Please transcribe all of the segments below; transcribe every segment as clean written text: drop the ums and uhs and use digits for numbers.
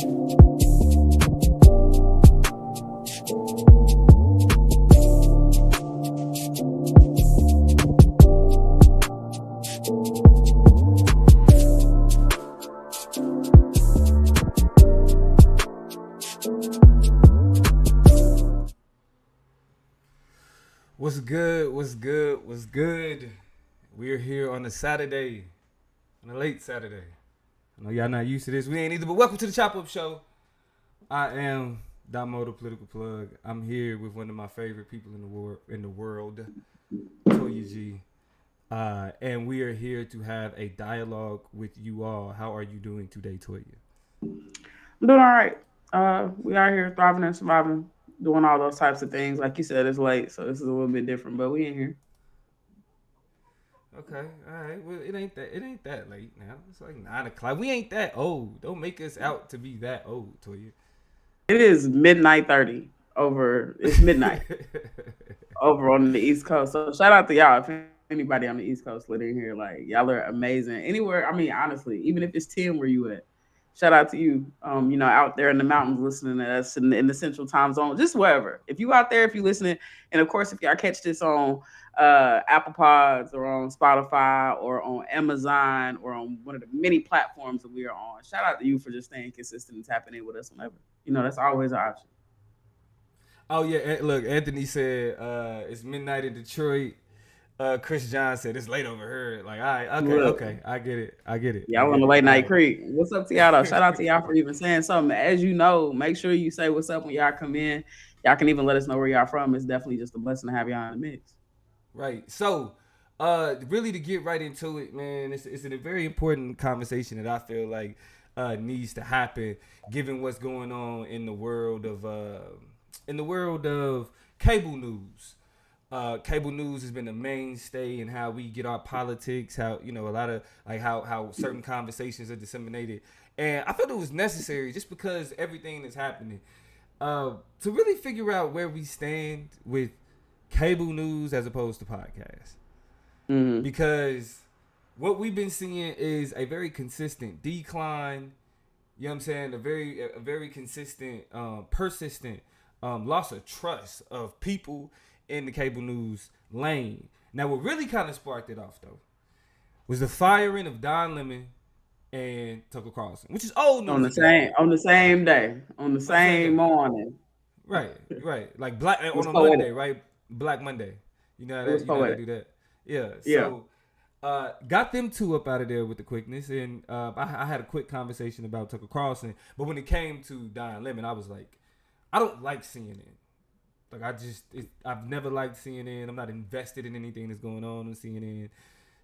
What's good? What's good? What's good? We're here on a Saturday, on a late Saturday. I know y'all not used to this. We ain't either, but welcome to the Chop Up Show. I am Damo, the political plug. I'm here with one of my favorite people in the world, Toya G. And we are here to have a dialogue with you all. How are you doing today, Toya? I'm doing all right. We are here thriving and surviving, doing all those types of things. Like you said, it's late, so this is a little bit different, but we in here. Okay, all right. Well, it ain't that late now. It's like 9 o'clock. We ain't that old. Don't make us out to be that old, Toya. It is midnight 30 over. It's midnight over on the East Coast. So shout out to y'all. If anybody on the East Coast living here, like y'all are amazing. Anywhere, I mean, honestly, even if it's 10 where you at, shout out to you. Out there in the mountains listening to us in the Central Time Zone, just wherever. If you out there, if you listening, and of course, if y'all catch this on Apple Pods or on Spotify or on Amazon or on one of the many platforms that we are on, shout out to you for just staying consistent and tapping in with us whenever. That's always an option. Oh yeah, look, Anthony said it's midnight in Detroit. Chris John said it's late over here. Like, all right, okay, I get it. Y'all on the late night creek. What's up to y'all though? Shout out to y'all for even saying something. As you know, make sure you say what's up when y'all come in. Y'all can even let us know where y'all from. It's definitely just a blessing to have y'all in the mix. Right. So, really to get right into it, man, it's a very important conversation that I feel like needs to happen, given what's going on in the world of cable news. Cable news has been a mainstay in how we get our politics, how a lot of like how certain conversations are disseminated, and I felt it was necessary just because everything that's happening to really figure out where we stand with cable news as opposed to podcasts, because what we've been seeing is a very consistent decline. You know what I'm saying? A very consistent, persistent loss of trust of people in the cable news lane. Now, what really kind of sparked it off though was the firing of Don Lemon and Tucker Carlson, which is old news. On the same day, on the same morning. Right. Like Black on a Monday, right? Black Monday. You know how they do that. Yeah. So, got them two up out of there with the quickness, and I had a quick conversation about Tucker Carlson, but when it came to Don Lemon, I was like, I don't like CNN. Like I've never liked CNN. I'm not invested in anything that's going on CNN.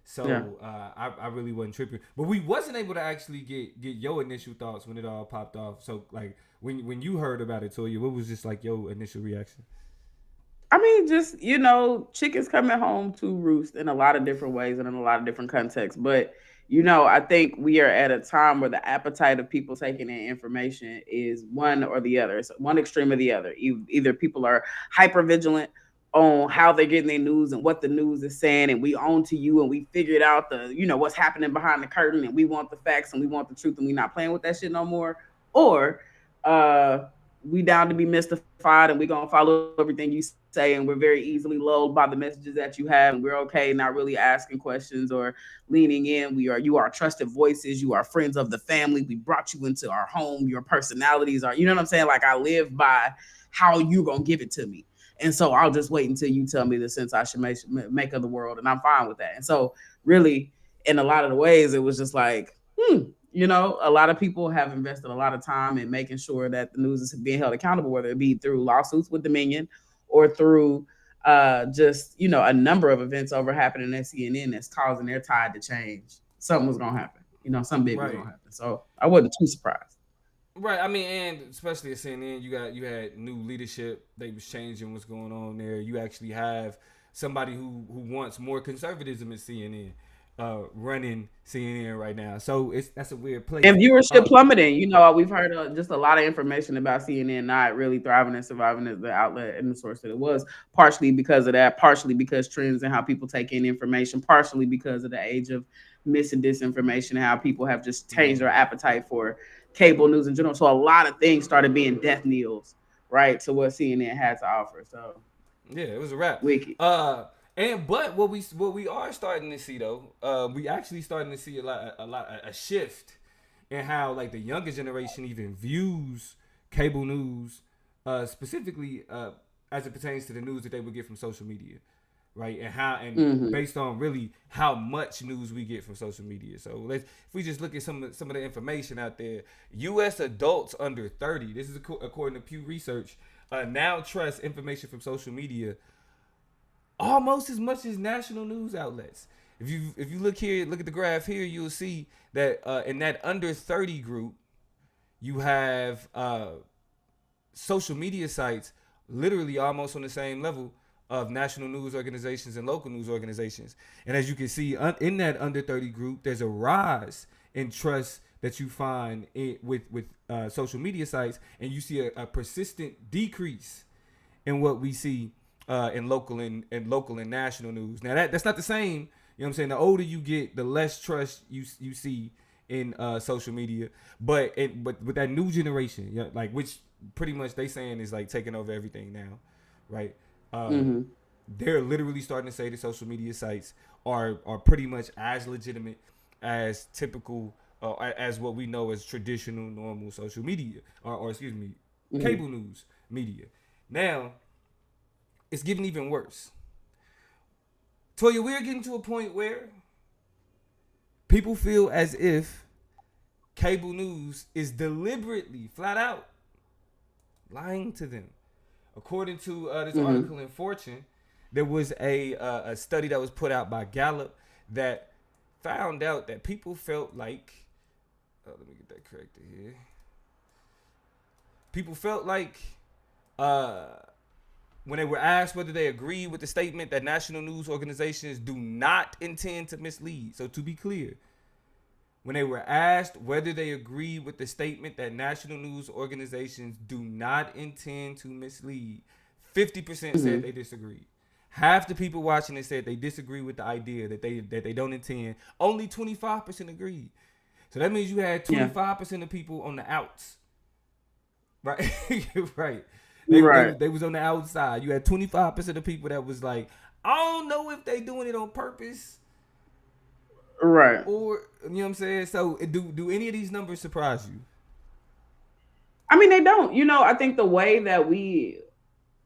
So I really wasn't tripping. But we wasn't able to actually get your initial thoughts when it all popped off. So like when you heard about it, Toya, what was just like your initial reaction? I mean, just chickens coming home to roost in a lot of different ways and in a lot of different contexts. But I think we are at a time where the appetite of people taking in information is one or the other. It's one extreme or the other. Either people are hyper vigilant on how they're getting their news and what the news is saying, and we own to you and we figured out what's happening behind the curtain, and we want the facts and we want the truth, and we're not playing with that shit no more. Or we down to be mystified and we're gonna follow everything you say, and we're very easily lulled by the messages that you have, and we're okay not really asking questions or leaning in. You are trusted voices, you are friends of the family, we brought you into our home, your personalities are, what I'm saying, like I live by how you gonna give it to me, and so I'll just wait until you tell me the sense I should make of the world, and I'm fine with that. And so really, in a lot of the ways, it was just like a lot of people have invested a lot of time in making sure that the news is being held accountable, whether it be through lawsuits with Dominion or through just a number of events over happening at CNN that's causing their tide to change. Something was gonna happen. Something big was gonna happen. So I wasn't too surprised. Right. I mean, and especially at CNN, you had new leadership. They was changing what's going on there. You actually have somebody who wants more conservatism at CNN. Running CNN right now, so that's a weird place. And viewership plummeting. We've heard just a lot of information about CNN not really thriving and surviving as the outlet and the source that it was. Partially because of that, partially because trends and how people take in information, partially because of the age of mis and disinformation and how people have just changed their appetite for cable news in general. So a lot of things started being death kneels, right, to what CNN had to offer. So Yeah, it was a wrap. wicked. And but what we are starting to see though, we actually starting to see a shift in how like the younger generation even views cable news, specifically as it pertains to the news that they would get from social media, right? And Mm-hmm. based on really how much news we get from social media. So if we just look at some of the information out there, U.S. adults under 30, this is according to Pew Research, now trust information from social media almost as much as national news outlets. If you look at the graph here, you'll see that in that under 30 group, you have social media sites literally almost on the same level of national news organizations and local news organizations. And as you can see in that under 30 group, there's a rise in trust that you find with social media sites, and you see a persistent decrease in what we see in local and national news. Now that's not the same. You know what I'm saying? The older you get, the less trust you see in social media. But with that new generation, you know, like which pretty much they saying is like taking over everything now, right? Mm-hmm. They're literally starting to say that social media sites are pretty much as legitimate as typical as what we know as traditional normal social media or excuse me, Mm-hmm. cable news media. Now it's getting even worse. Toya, we're getting to a point where people feel as if cable news is deliberately, flat out, lying to them. According to this Mm-hmm. article in Fortune, there was a study that was put out by Gallup that found out that people felt like, let me get that corrected here. People felt like when they were asked whether they agree with the statement that national news organizations do not intend to mislead. So to be clear, when they were asked whether they agree with the statement that national news organizations do not intend to mislead, 50% said Mm-hmm. they disagreed. Half the people watching it said they disagree with the idea that they don't intend. Only 25% agreed. So that means you had Yeah. 25% of people on the outs, right? Right. Right. They was on the outside. You had 25% of people that was like, I don't know if they doing it on purpose Right. or you know what I'm saying. So do any of these numbers surprise you? I mean, they don't. I think the way that we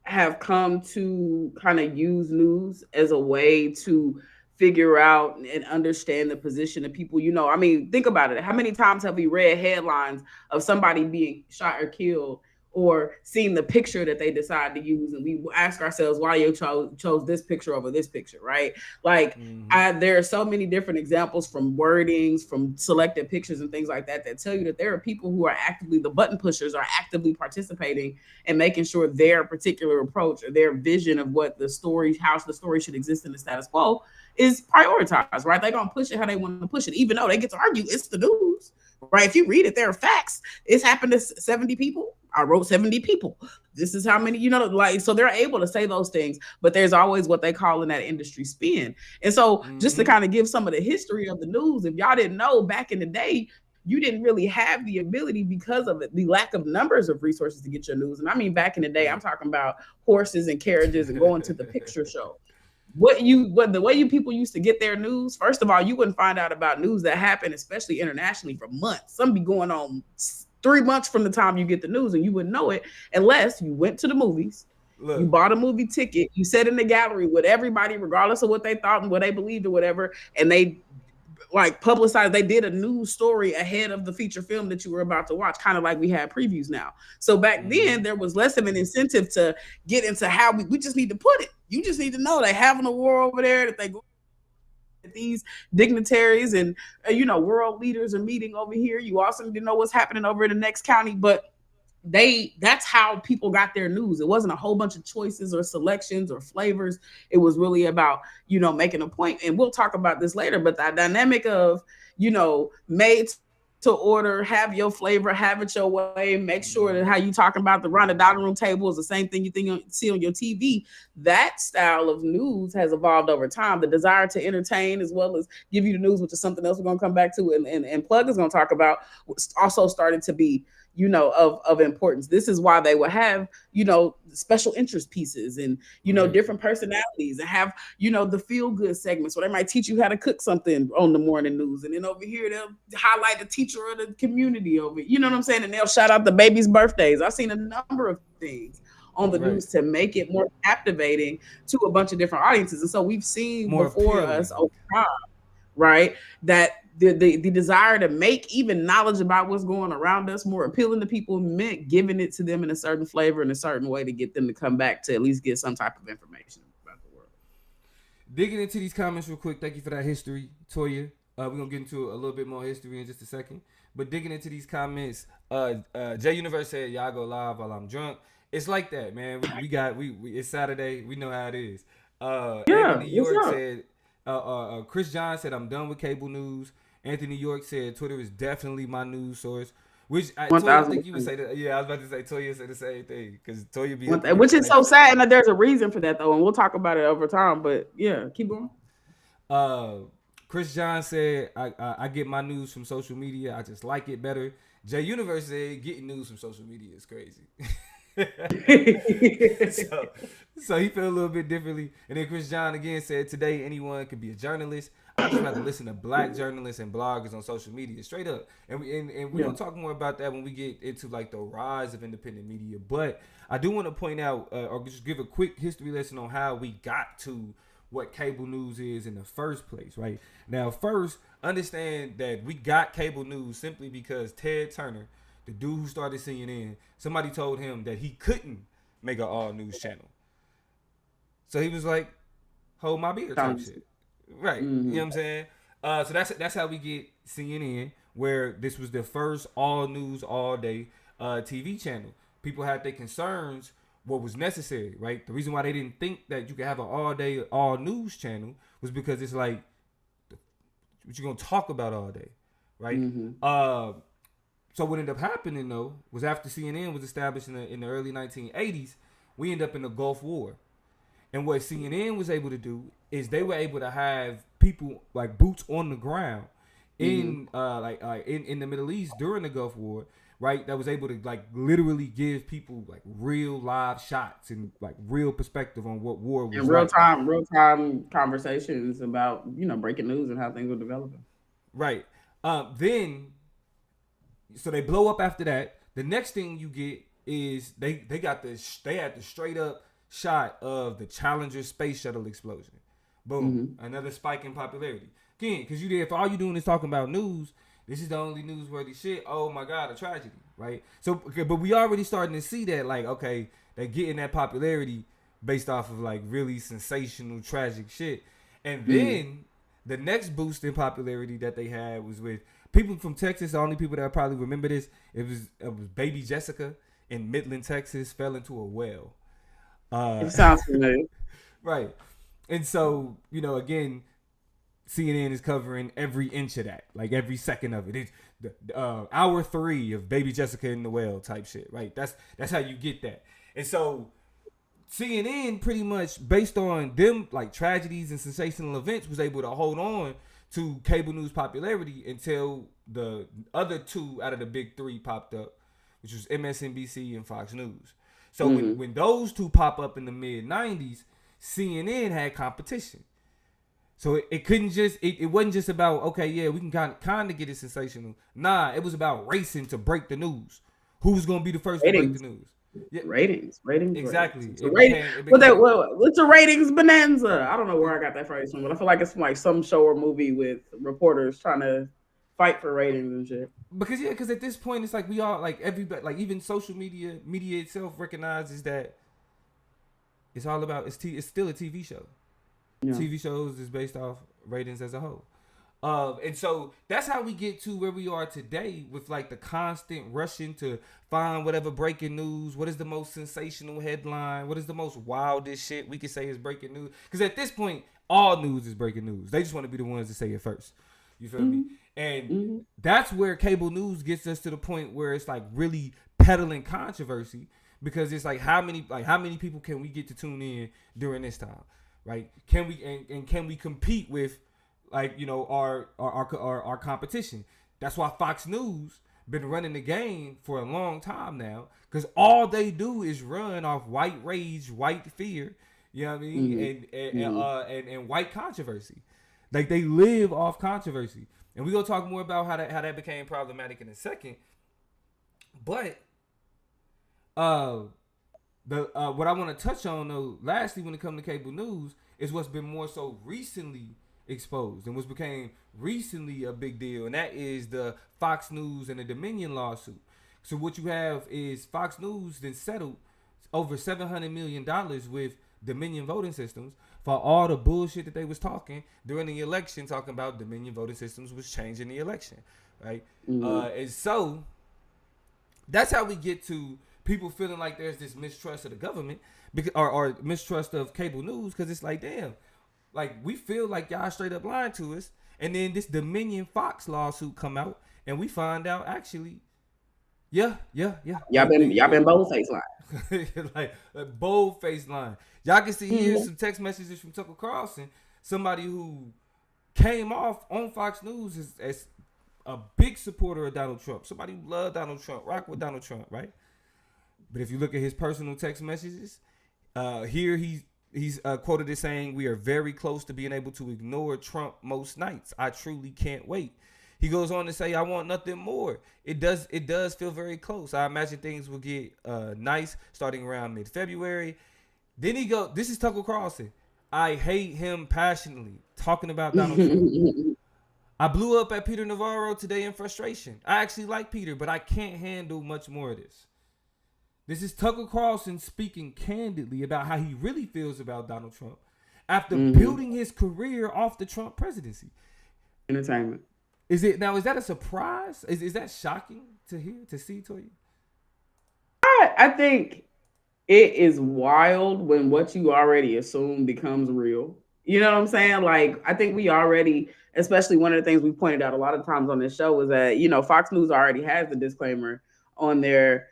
have come to kind of use news as a way to figure out and understand the position of people. I mean, think about it. How many times have we read headlines of somebody being shot or killed, or seen the picture that they decide to use, and we ask ourselves why you chose this picture over this picture, right? Like, Mm-hmm. there are so many different examples, from wordings, from selected pictures and things like that, that tell you that there are people who are actively, the button pushers are actively participating and making sure their particular approach or their vision of what the story, how the story should exist in the status quo, is prioritized, right? They're gonna push it how they want to push it, even though they get to argue it's the news, right? If you read it, there are facts. It's happened to 70 people. I wrote 70 people. This is how many, like, so they're able to say those things, but there's always what they call in that industry spin. And so, just to Mm-hmm. kind of give some of the history of the news, if y'all didn't know, back in the day, you didn't really have the ability, because of it, the lack of numbers of resources to get your news. And I mean, back in the day, I'm Right. talking about horses and carriages and going to the picture show. What the way you people used to get their news, first of all, you wouldn't find out about news that happened, especially internationally, for months. Some be going on 3 months from the time you get the news, and you wouldn't know it unless you went to the movies, you Look, bought a movie ticket, you sat in the gallery with everybody, regardless of what they thought and what they believed or whatever, and they like publicized, they did a news story ahead of the feature film that you were about to watch, kind of like we have previews now. So back mm-hmm. then there was less of an incentive to get into how we just need to put it. You just need to know they having a war over there, that they go, these dignitaries and world leaders are meeting over here. You also need to know what's happening over in the next county. But that's how people got their news. It wasn't a whole bunch of choices or selections or flavors. It was really about making a point. And we'll talk about this later, but that dynamic of made to to order, have your flavor, have it your way, make sure that how you talking about the round the dining room table is the same thing you see on your TV. That style of news has evolved over time. The desire to entertain as well as give you the news, which is something else we're going to come back to, and Plug is going to talk about, also started to be, of importance. This is why they will have, special interest pieces and, different personalities, and have, the feel good segments where they might teach you how to cook something on the morning news. And then over here, they'll highlight the teacher of the community over, you know what I'm saying? And they'll shout out the baby's birthdays. I've seen a number of things on the news to make it more captivating to a bunch of different audiences. And so we've seen more before appealing. Us over time, right, that the desire to make even knowledge about what's going around us more appealing to people meant giving it to them in a certain flavor, in a certain way, to get them to come back to at least get some type of information about the world. Digging into these comments real quick. Thank you for that history, Toya. We're going to get into a little bit more history in just a second. But digging into these comments, J Universe said, y'all go live while I'm drunk. It's like that, man. It's Saturday. We know how it is. Anthony York said, Chris John said, I'm done with cable news. Anthony York said, Twitter is definitely my news source. Which Toya, I think you would say that. Yeah, I was about to say Toya said the same thing, because Toya be which is so sad, and there's a reason for that though, and we'll talk about it over time. But yeah, keep going. Chris John said, I get my news from social media. I just like it better. J Universe said, getting news from social media is crazy. so he felt a little bit differently. And then Chris John again said, today anyone could be a journalist. I just rather listen to black journalists and bloggers on social media, straight up. And we're gonna talk more about that when we get into like the rise of independent media. But I do want to point out, or just give a quick history lesson on how we got to what cable news is in the first place. Right now, first understand that we got cable news simply because Ted Turner, the dude who started CNN, somebody told him that he couldn't make an all news channel. So he was like, hold my beer type shit. Right. Mm-hmm. You know what I'm saying? So that's how we get CNN, where this was the first all news, all day TV channel. People had their concerns, what was necessary, right? The reason why they didn't think that you could have an all day, all news channel was because it's like, what you gonna talk about all day, right? Mm-hmm. So what ended up happening though was after CNN was established in the early 1980s, we ended up in the Gulf War. And what CNN was able to do is they were able to have people like boots on the ground in in the Middle East during the Gulf War, right? That was able to like literally give people like real live shots and like real perspective on what war was. And real time conversations about, breaking news and how things were developing. Right. Then so they blow up after that. The next thing you get is they had the straight up shot of the Challenger space shuttle explosion. Boom. Mm-hmm. Another spike in popularity. Again, because if all you doing is talking about news, this is the only newsworthy shit. Oh my God, a tragedy, right? So, but we already starting to see that, like, okay, they're getting that popularity based off of like really sensational, tragic shit. And then the next boost in popularity that they had was with people from Texas. The only people that probably remember this, it was baby Jessica in Midland, Texas, fell into a well. It sounds familiar. Right. And so, again, CNN is covering every inch of that, like every second of it. It's hour 3 of baby Jessica in the well type shit, right? That's how you get that. And so CNN pretty much, based on them like tragedies and sensational events, was able to hold on to cable news popularity until the other 2 out of the big 3 popped up, which was MSNBC and Fox News. So when those 2 pop up in the mid 90s, CNN had competition. So it couldn't just, it wasn't just about, okay, yeah, we can kind of get it sensational. Nah, it was about racing to break the news. Who's going to be the first to break the news? Yeah. Ratings. Exactly. It's a ratings bonanza. I don't know where I got that phrase from, but I feel like it's from like some show or movie with reporters trying to fight for ratings and shit. Because at this point, it's like we all, like everybody, like even social media itself recognizes that it's all about, it's still a TV show. Yeah. TV shows is based off ratings as a whole. And so that's how we get to where we are today with like the constant rushing to find whatever breaking news. What is the most sensational headline? What is the most wildest shit we could say is breaking news? Because at this point, all news is breaking news. They just want to be the ones to say it first. You feel me? And Mm-hmm. that's where cable news gets us to the point where it's like really peddling controversy, because it's like how many people can we get to tune in during this time, right? Can we and can we compete with like our competition? That's why Fox News been running the game for a long time now, because all they do is run off white rage, white fear, you know what I mean, and white controversy. Like they live off controversy, and we gonna talk more about how that became problematic in a second. But the what I want to touch on though, lastly, when it comes to cable news, is what's been more so recently exposed and what's became recently a big deal, and that is the Fox News and the Dominion lawsuit. So what you have is Fox News then settled over $700 million with Dominion voting systems for all the bullshit that they was talking during the election, talking about Dominion voting systems was changing the election, right? And so that's how we get to people feeling like there's this mistrust of the government, because, or mistrust of cable news, because it's like, damn, like we feel like y'all straight up lying to us, and then this Dominion Fox lawsuit come out, and we find out actually, yeah. Y'all been bold face lying. Like a bold face line. Y'all can see here some text messages from Tucker Carlson, somebody who came off on Fox News as a big supporter of Donald Trump, somebody who loved Donald Trump, rock with Donald Trump, right? But if you look at his personal text messages, here he's quoted as saying, "We are very close to being able to ignore Trump most nights. I truly can't wait." He goes on to say, "I want nothing more. It does feel very close. I imagine things will get nice starting around mid-February." Then he goes, this is Tucker Carlson. "I hate him passionately," talking about Donald Trump. "I blew up at Peter Navarro today in frustration. I actually like Peter, but I can't handle much more of this." This is Tucker Carlson speaking candidly about how he really feels about Donald Trump after building his career off the Trump presidency. Entertainment. Is that a surprise? Is that shocking to hear, to see, Toya? I think it is wild when what you already assume becomes real. You know what I'm saying? Like, I think we already, especially one of the things we pointed out a lot of times on this show was that, Fox News already has the disclaimer on their,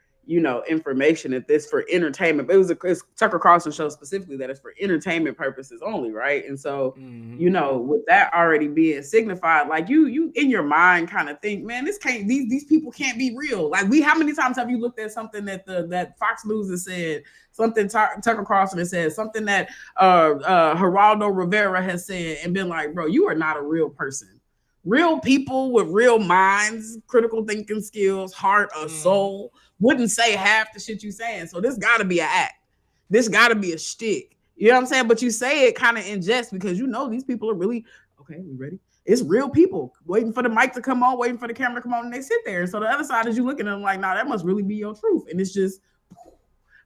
information that this for entertainment. But it's Tucker Carlson show specifically that it's for entertainment purposes only, right? And so, with that already being signified, like you in your mind kind of think, man, these people can't be real. Like how many times have you looked at something that Fox News has said, something Tucker Carlson has said, something that Geraldo Rivera has said, and been like, bro, you are not a real person. Real people with real minds, critical thinking skills, heart, a soul, wouldn't say half the shit you saying. So this got to be an act. This got to be a shtick. You know what I'm saying? But you say it kind of in jest because these people are really, okay, we ready? It's real people waiting for the mic to come on, waiting for the camera to come on, and they sit there. And so the other side is you looking at them like, nah, that must really be your truth. And it's just,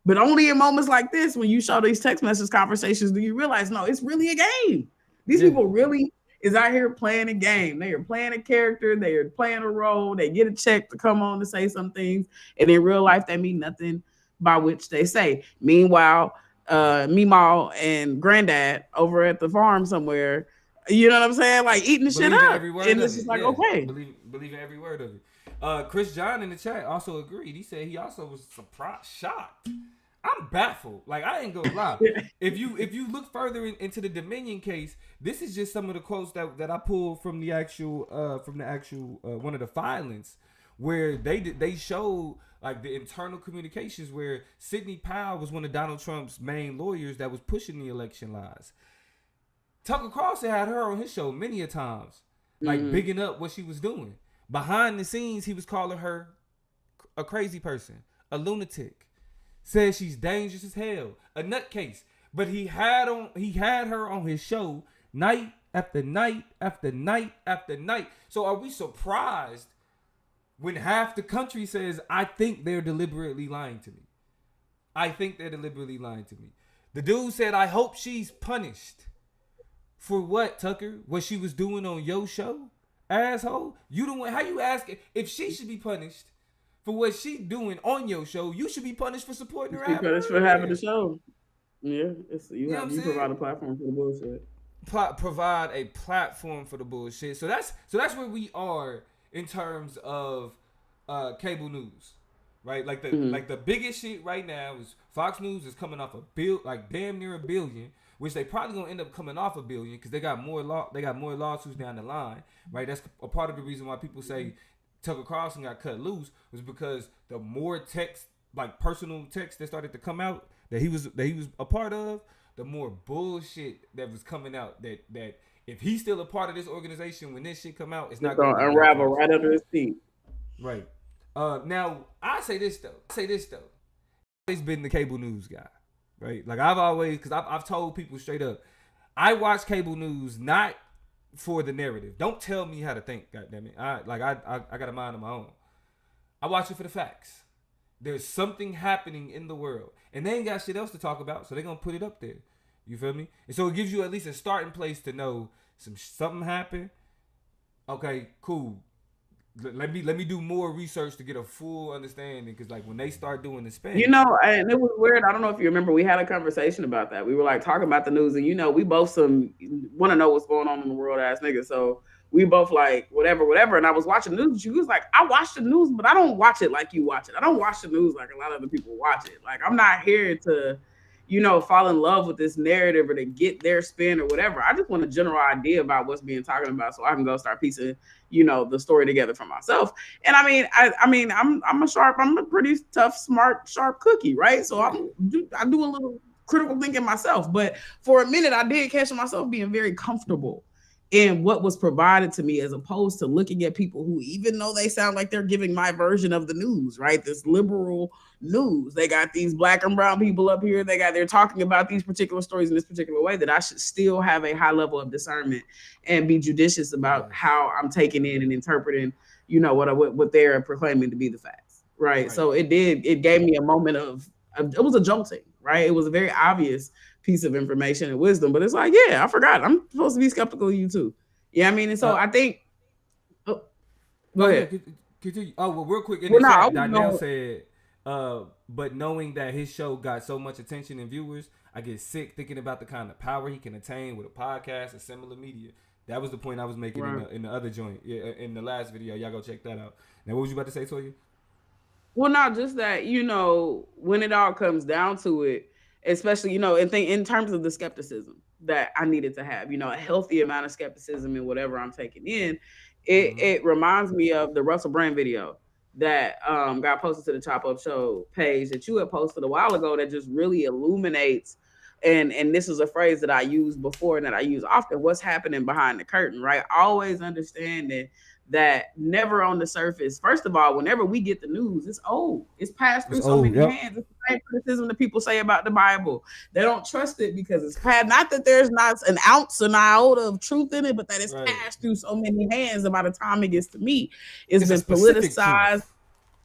but only in moments like this, when you show these text message conversations, do you realize, no, it's really a game. These people really is out here playing a game. They are playing a character. They are playing a role. They get a check to come on to say some things. And in real life, they mean nothing by which they say. Meanwhile, Meemaw and Granddad over at the farm somewhere, you know what I'm saying? Like eating the shit up. And it's just like, okay. Believe in every word of it. Chris John in the chat also agreed. He said he also was surprised, shocked. I'm baffled. Like, I ain't gonna lie. If you look further into the Dominion case, this is just some of the quotes that I pulled from the actual one of the filings, where they showed like the internal communications where Sidney Powell was one of Donald Trump's main lawyers that was pushing the election lies. Tucker Carlson had her on his show many a times, like bigging up what she was doing. Behind the scenes, he was calling her a crazy person, a lunatic. Says she's dangerous as hell, a nutcase. But he had her on his show night after night after night after night. So are we surprised when half the country says, I think they're deliberately lying to me? I think they're deliberately lying to me. The dude said, I hope she's punished. For what, Tucker? What she was doing on your show? Asshole. You the one. How you asking if she should be punished for what she doing on your show? You should be punished for supporting her. Punished for having the show. Yeah, you provide a platform for the bullshit. provide a platform for the bullshit. So that's where we are in terms of cable news, right? Like the biggest shit right now is Fox News is coming off like damn near $1 billion, which they probably gonna end up coming off $1 billion because they got more lawsuits down the line, right? That's a part of the reason why people say Tucker Carlson got cut loose was because the more text, like personal text that started to come out that he was a part of, the more bullshit that was coming out that if he's still a part of this organization when this shit come out, it's not going to unravel right under his feet. Right. Now I say this though. I've always been the cable news guy, right? Like I've told people straight up, I watch cable news not for the narrative. Don't tell me how to think, goddammit. I got a mind of my own. I watch it for the facts. There's something happening in the world, and they ain't got shit else to talk about, so they're gonna put it up there. You feel me? And so it gives you at least a starting place to know something happened. Okay, cool. Let me do more research to get a full understanding, because like when they start doing the spin, and it was weird. I don't know if you remember, we had a conversation about that. We were like talking about the news, and we both want to know what's going on in the world, ass niggas. So we both like whatever. And I was watching the news. She was like, I watch the news, but I don't watch it like you watch it. I don't watch the news like a lot of other people watch it. Like I'm not here to, fall in love with this narrative or to get their spin or whatever. I just want a general idea about what's being talked about so I can go start piecing, the story together for myself. And I'm a pretty tough, smart, sharp cookie, right? So I do a little critical thinking myself. But for a minute, I did catch myself being very comfortable in what was provided to me, as opposed to looking at people who, even though they sound like they're giving my version of the news, right? This liberal news. They got these black and brown people up here. They're talking about these particular stories in this particular way, that I should still have a high level of discernment and be judicious about how I'm taking in and interpreting, what they're proclaiming to be the facts. Right. So it gave me a moment of it was a jolting, right? It was a very obvious piece of information and wisdom, but it's like, yeah, I forgot. I'm supposed to be skeptical of you too. Yeah, I mean, and so I think. Go ahead. Continue. Oh, well, real quick. In the chat, Donnell said, but knowing that his show got so much attention and viewers, I get sick thinking about the kind of power he can attain with a podcast or similar media. That was the point I was making in the other joint. Yeah, in the last video. Y'all go check that out. Now, what was you about to say, Toya? Well, not just that, when it all comes down to it, especially, in terms of the skepticism that I needed to have, a healthy amount of skepticism in whatever I'm taking in, it reminds me of the Russell Brand video that got posted to the Chop Up Show page that you had posted a while ago, that just really illuminates, and this is a phrase that I used before and that I use often, what's happening behind the curtain, right? Always understanding that never on the surface. First of all, whenever we get the news, it's old. It's passed through so many hands. It's the same criticism that people say about the Bible. They don't trust it because it's passed. Not that there's not an ounce, an iota of truth in it, but that it's passed through so many hands. And by the time it gets to me, it's been politicized.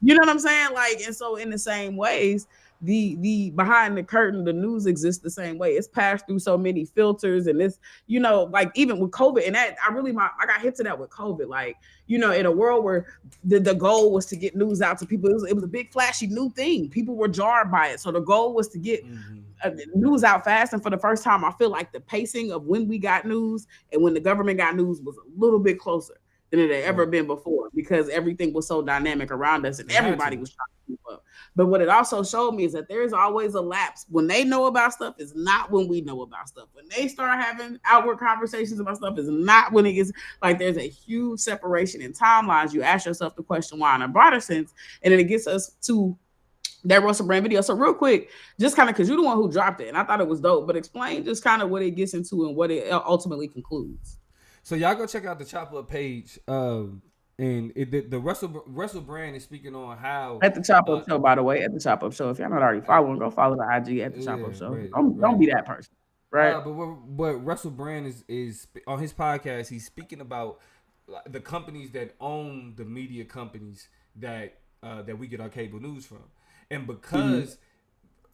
You know what I'm saying? Like, and so in the same ways, the behind the curtain, the news exists the same way. It's passed through so many filters, and it's, like even with COVID, and that I got hit to that with COVID. Like, in a world where the goal was to get news out to people, it was a big flashy new thing. People were jarred by it. So the goal was to get news out fast. And for the first time, I feel like the pacing of when we got news and when the government got news was a little bit closer than it had ever been before, because everything was so dynamic around us and everybody was trying to keep up. But what it also showed me is that there's always a lapse. When they know about stuff, is not when we know about stuff. When they start having outward conversations about stuff, is not when it gets, like, there's a huge separation in timelines. You ask yourself the question why in a broader sense, and then it gets us to that Russell Brand video. So real quick, just kind of, because you're the one who dropped it, and I thought it was dope, but explain just kind of what it gets into and what it ultimately concludes. So y'all go check out the Chop Up page. And the Russell Brand is speaking on how at the Chop Up Show, by the way, at the Chop Up Show. If y'all not already following, go follow the IG at the Chop Up Show. Right, don't be that person, right? But Russell Brand is on his podcast. He's speaking about the companies that own the media companies that we get our cable news from, and because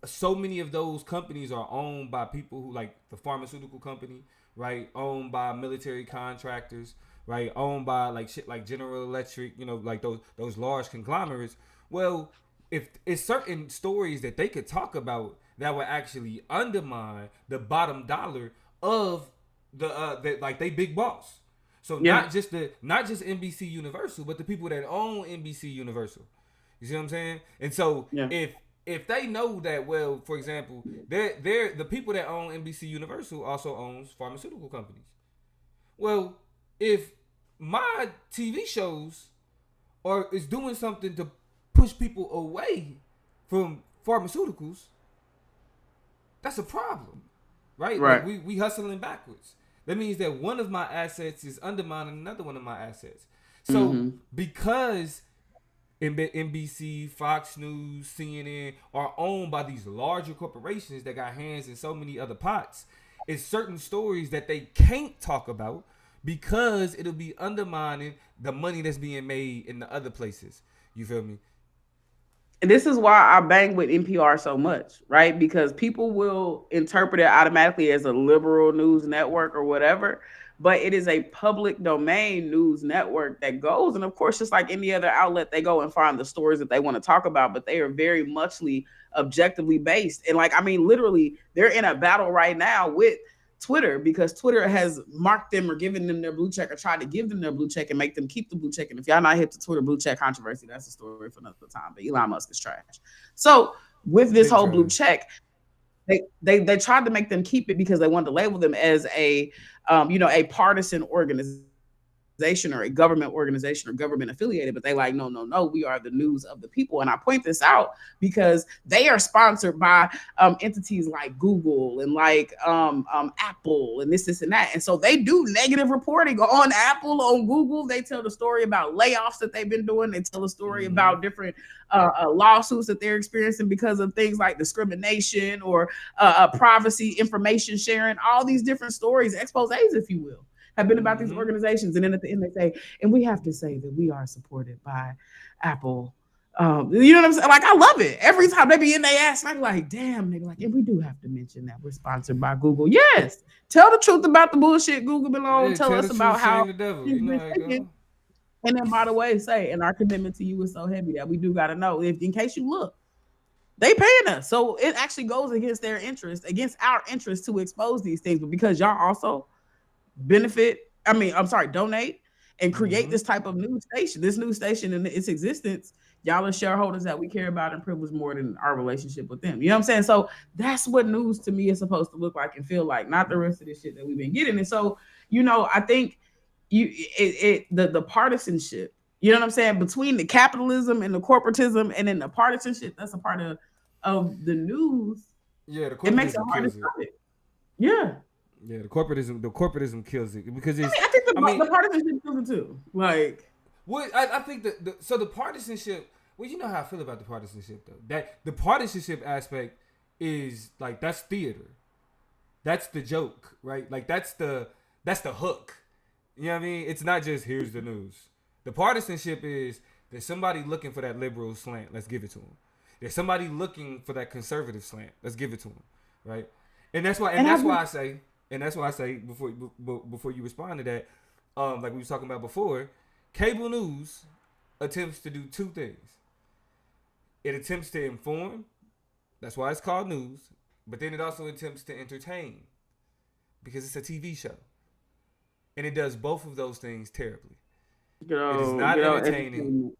so many of those companies are owned by people who, like the pharmaceutical company, right, owned by military contractors, right, owned by like shit like General Electric, like those large conglomerates. Well, if it's certain stories that they could talk about that would actually undermine the bottom dollar of like they big boss. So Yeah. not just NBC Universal, but the people that own NBC Universal. You see what I'm saying? And so Yeah. if they know that, well, for example, they're the people that own NBC Universal also owns pharmaceutical companies. Well, if my TV shows is doing something to push people away from pharmaceuticals, that's a problem, right? Like Right. we hustling backwards. That means that one of my assets is undermining another one of my assets. So Mm-hmm. because NBC, Fox News, CNN are owned by these larger corporations that got hands in so many other pots, it's certain stories that they can't talk about because it'll be undermining the money that's being made in the other places. You feel me? And this is why I bang with NPR so much, right? Because people will interpret it automatically as a liberal news network or whatever, but it is a public domain news network that goes, and of course, just like any other outlet, they go and find the stories that they want to talk about, but they are very muchly objectively based. And like, I mean, literally, they're in a battle right now with Twitter because Twitter has marked them or given them their blue check or tried to give them their blue check and make them keep the blue check. And if y'all not hit the Twitter blue check controversy, that's a story for another time. But Elon Musk is trash. So with this Big whole blue trash. check, they tried to make them keep it because they wanted to label them as a a partisan organization or a government organization or government affiliated, but they like, no, no, no, we are the news of the people. And I point this out because they are sponsored by entities like Google and like Apple and this and that. And so they do negative reporting on Apple, on Google. They tell the story about layoffs that they've been doing. They tell a story about different lawsuits that they're experiencing because of things like discrimination or privacy, information sharing, all these different stories, exposés, if you will, have been about these organizations. And then at the end they say, and we have to say that we are supported by Apple. You know what I'm saying? Like, I love it. Every time they be in their ass, I'm like, damn, they be like, and we do have to mention that we're sponsored by Google. Yes. Tell the truth about the bullshit Google belong. Yeah, Tell tell us the about truth, how shame the devil. it's You know been how it taken. go. And then, by the way, say, and our commitment to you is so heavy that we do got to know, if in case you look, they paying us. So it actually goes against their interest, against our interest to expose these things. But because y'all also donate and create this type of news station, this news station and its existence, y'all are shareholders that we care about and privilege more than our relationship with them. You know what I'm saying? So that's what news to me is supposed to look like and feel like, not the rest of this shit that we've been getting. And so, I think the partisanship, you know what I'm saying, between the capitalism and the corporatism and then the partisanship, that's a part of the news. Yeah, the It makes it corporatism hard to kills it. stop it. Yeah. Yeah, the corporatism kills it because I it's. mean, I think I mean, the partisanship kills it too. Like, what I think so the partisanship. Well, you know how I feel about the partisanship though. That the partisanship aspect is like that's theater. That's the joke, right? Like that's the hook. You know what I mean? It's not just here's the news. The partisanship is there's somebody looking for that liberal slant. Let's give it to them. There's somebody looking for that conservative slant. Let's give it to them, right? And that's why I say before you respond to that, like we was talking about before, cable news attempts to do two things. It attempts to inform. That's why it's called news. But then it also attempts to entertain because it's a TV show. And it does both of those things terribly. It is not entertaining.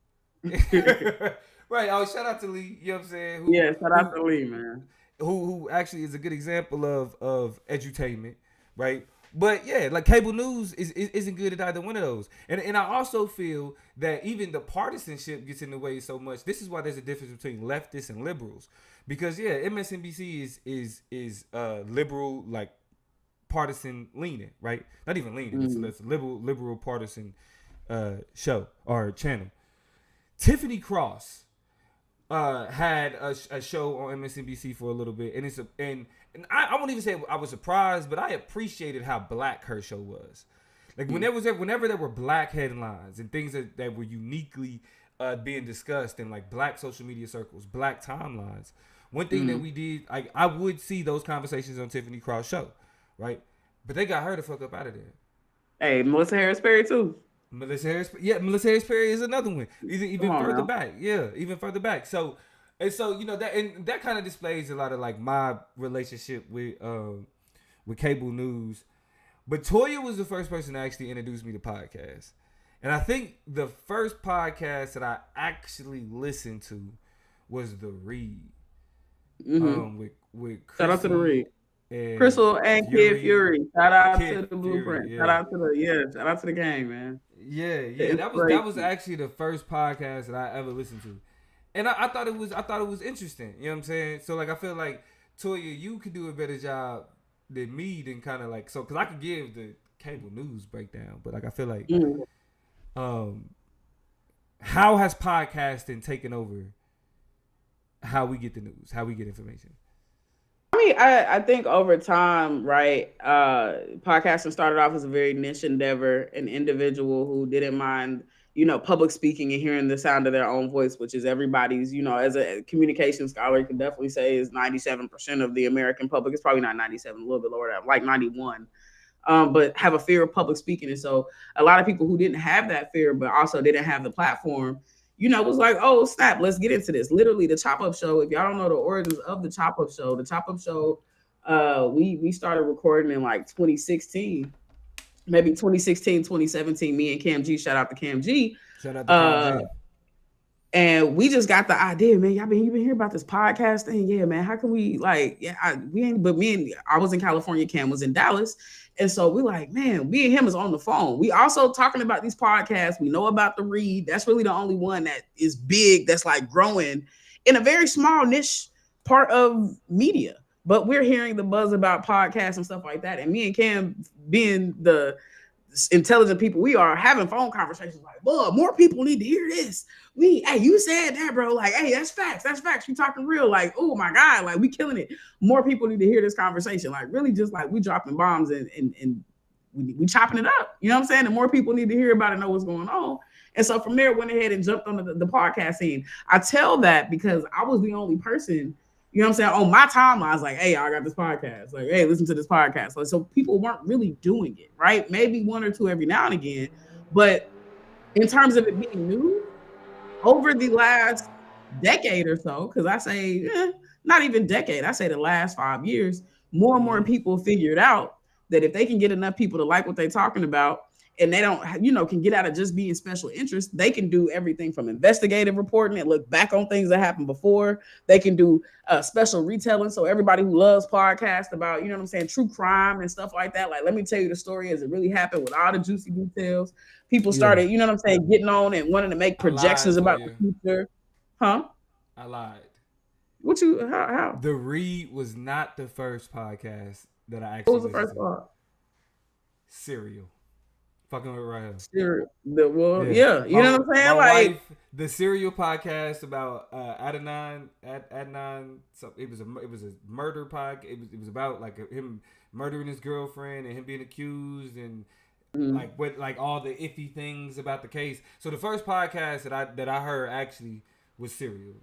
Right. Oh, shout out to Lee. You know what I'm saying? Yeah, shout out to Lee, man. Who actually is a good example of edutainment, right? But yeah, like cable news isn't good at either one of those. And I also feel that even the partisanship gets in the way so much. This is why there's a difference between leftists and liberals. Because yeah, MSNBC is liberal, like partisan leaning, right? Not even leaning. It's a liberal partisan show or channel. Tiffany Cross had a show on MSNBC for a little bit, and I won't even say I was surprised, but I appreciated how black her show was. Like whenever there were black headlines and things that were uniquely being discussed in like black social media circles, black timelines. One thing that we did, I would see those conversations on Tiffany Cross show, right? But they got her the fuck up out of there. Hey, Melissa Harris Perry too. Melissa Harris Perry is another one. Even further back. Yeah, even further back. So that kind of displays a lot of like my relationship with cable news. But Toya was the first person to actually introduce me to podcasts. And I think the first podcast that I actually listened to was The Read. With Shout out to The Read. and Crystal and Kid Fury. Shout out to the Fury, Blueprint. yeah. Shout out to shout out to the game, man. Yeah. That was actually the first podcast that I ever listened to. And I thought it was interesting. You know what I'm saying? So like I feel like Toya, you could do a better job than me than kind of like, so because I could give the cable news breakdown, but like I feel like how has podcasting taken over how we get the news, how we get information? I mean, I think over time, right, podcasting started off as a very niche endeavor, an individual who didn't mind, public speaking and hearing the sound of their own voice, which is everybody's, as a communication scholar, you can definitely say is 97% of the American public. It's probably not 97, a little bit lower, like 91. But have a fear of public speaking. And so a lot of people who didn't have that fear, but also didn't have the platform, was like, oh, snap, let's get into this. Literally, the Chop Up Show, if y'all don't know the origins of the Chop Up Show, we started recording in like 2016, maybe 2016, 2017, me and Cam G, shout out to Cam G. Shout out to Cam G. And we just got the idea, man. You been hearing about this podcast thing? Yeah, man. How can we I was in California, Cam was in Dallas. And so we like, man, me and him is on the phone. We also talking about these podcasts. We know about The Read. That's really the only one that is big, that's like growing in a very small niche part of media. But we're hearing the buzz about podcasts and stuff like that. And me and Cam, being the intelligent people we are, having phone conversations like, boy, more people need to hear this. Hey, you said that, bro. Like, hey, that's facts. We talking real. Like, oh my God, like we killing it. More people need to hear this conversation. Like, really, just like we dropping bombs and we chopping it up. You know what I'm saying? And more people need to hear about it, know what's going on. And so from there, went ahead and jumped on the podcast scene. I tell that because I was the only person, you know what I'm saying, on my timeline. I was like, hey, I got this podcast. Like, hey, listen to this podcast. Like, so people weren't really doing it, right? Maybe one or two every now and again. But in terms of it being new, over the last decade or so, because I say not even decade, I say the last 5 years, more and more people figured out that if they can get enough people to like what they're talking about, and they don't, can get out of just being special interest, they can do everything from investigative reporting and look back on things that happened before. They can do special retelling. So everybody who loves podcasts about, true crime and stuff like that, like, let me tell you the story as it really happened with all the juicy details. People started, getting on and wanting to make projections about the future. Huh? I lied. How? The Read was not the first podcast that I actually. What was the first one? Serial. Fucking with right here. Serial. Yeah. You know what I'm saying? My like wife, the Serial podcast about Adnan. So it was a murder podcast. It was about like him murdering his girlfriend and him being accused and like all the iffy things about the case. So the first podcast that I heard actually was Serial.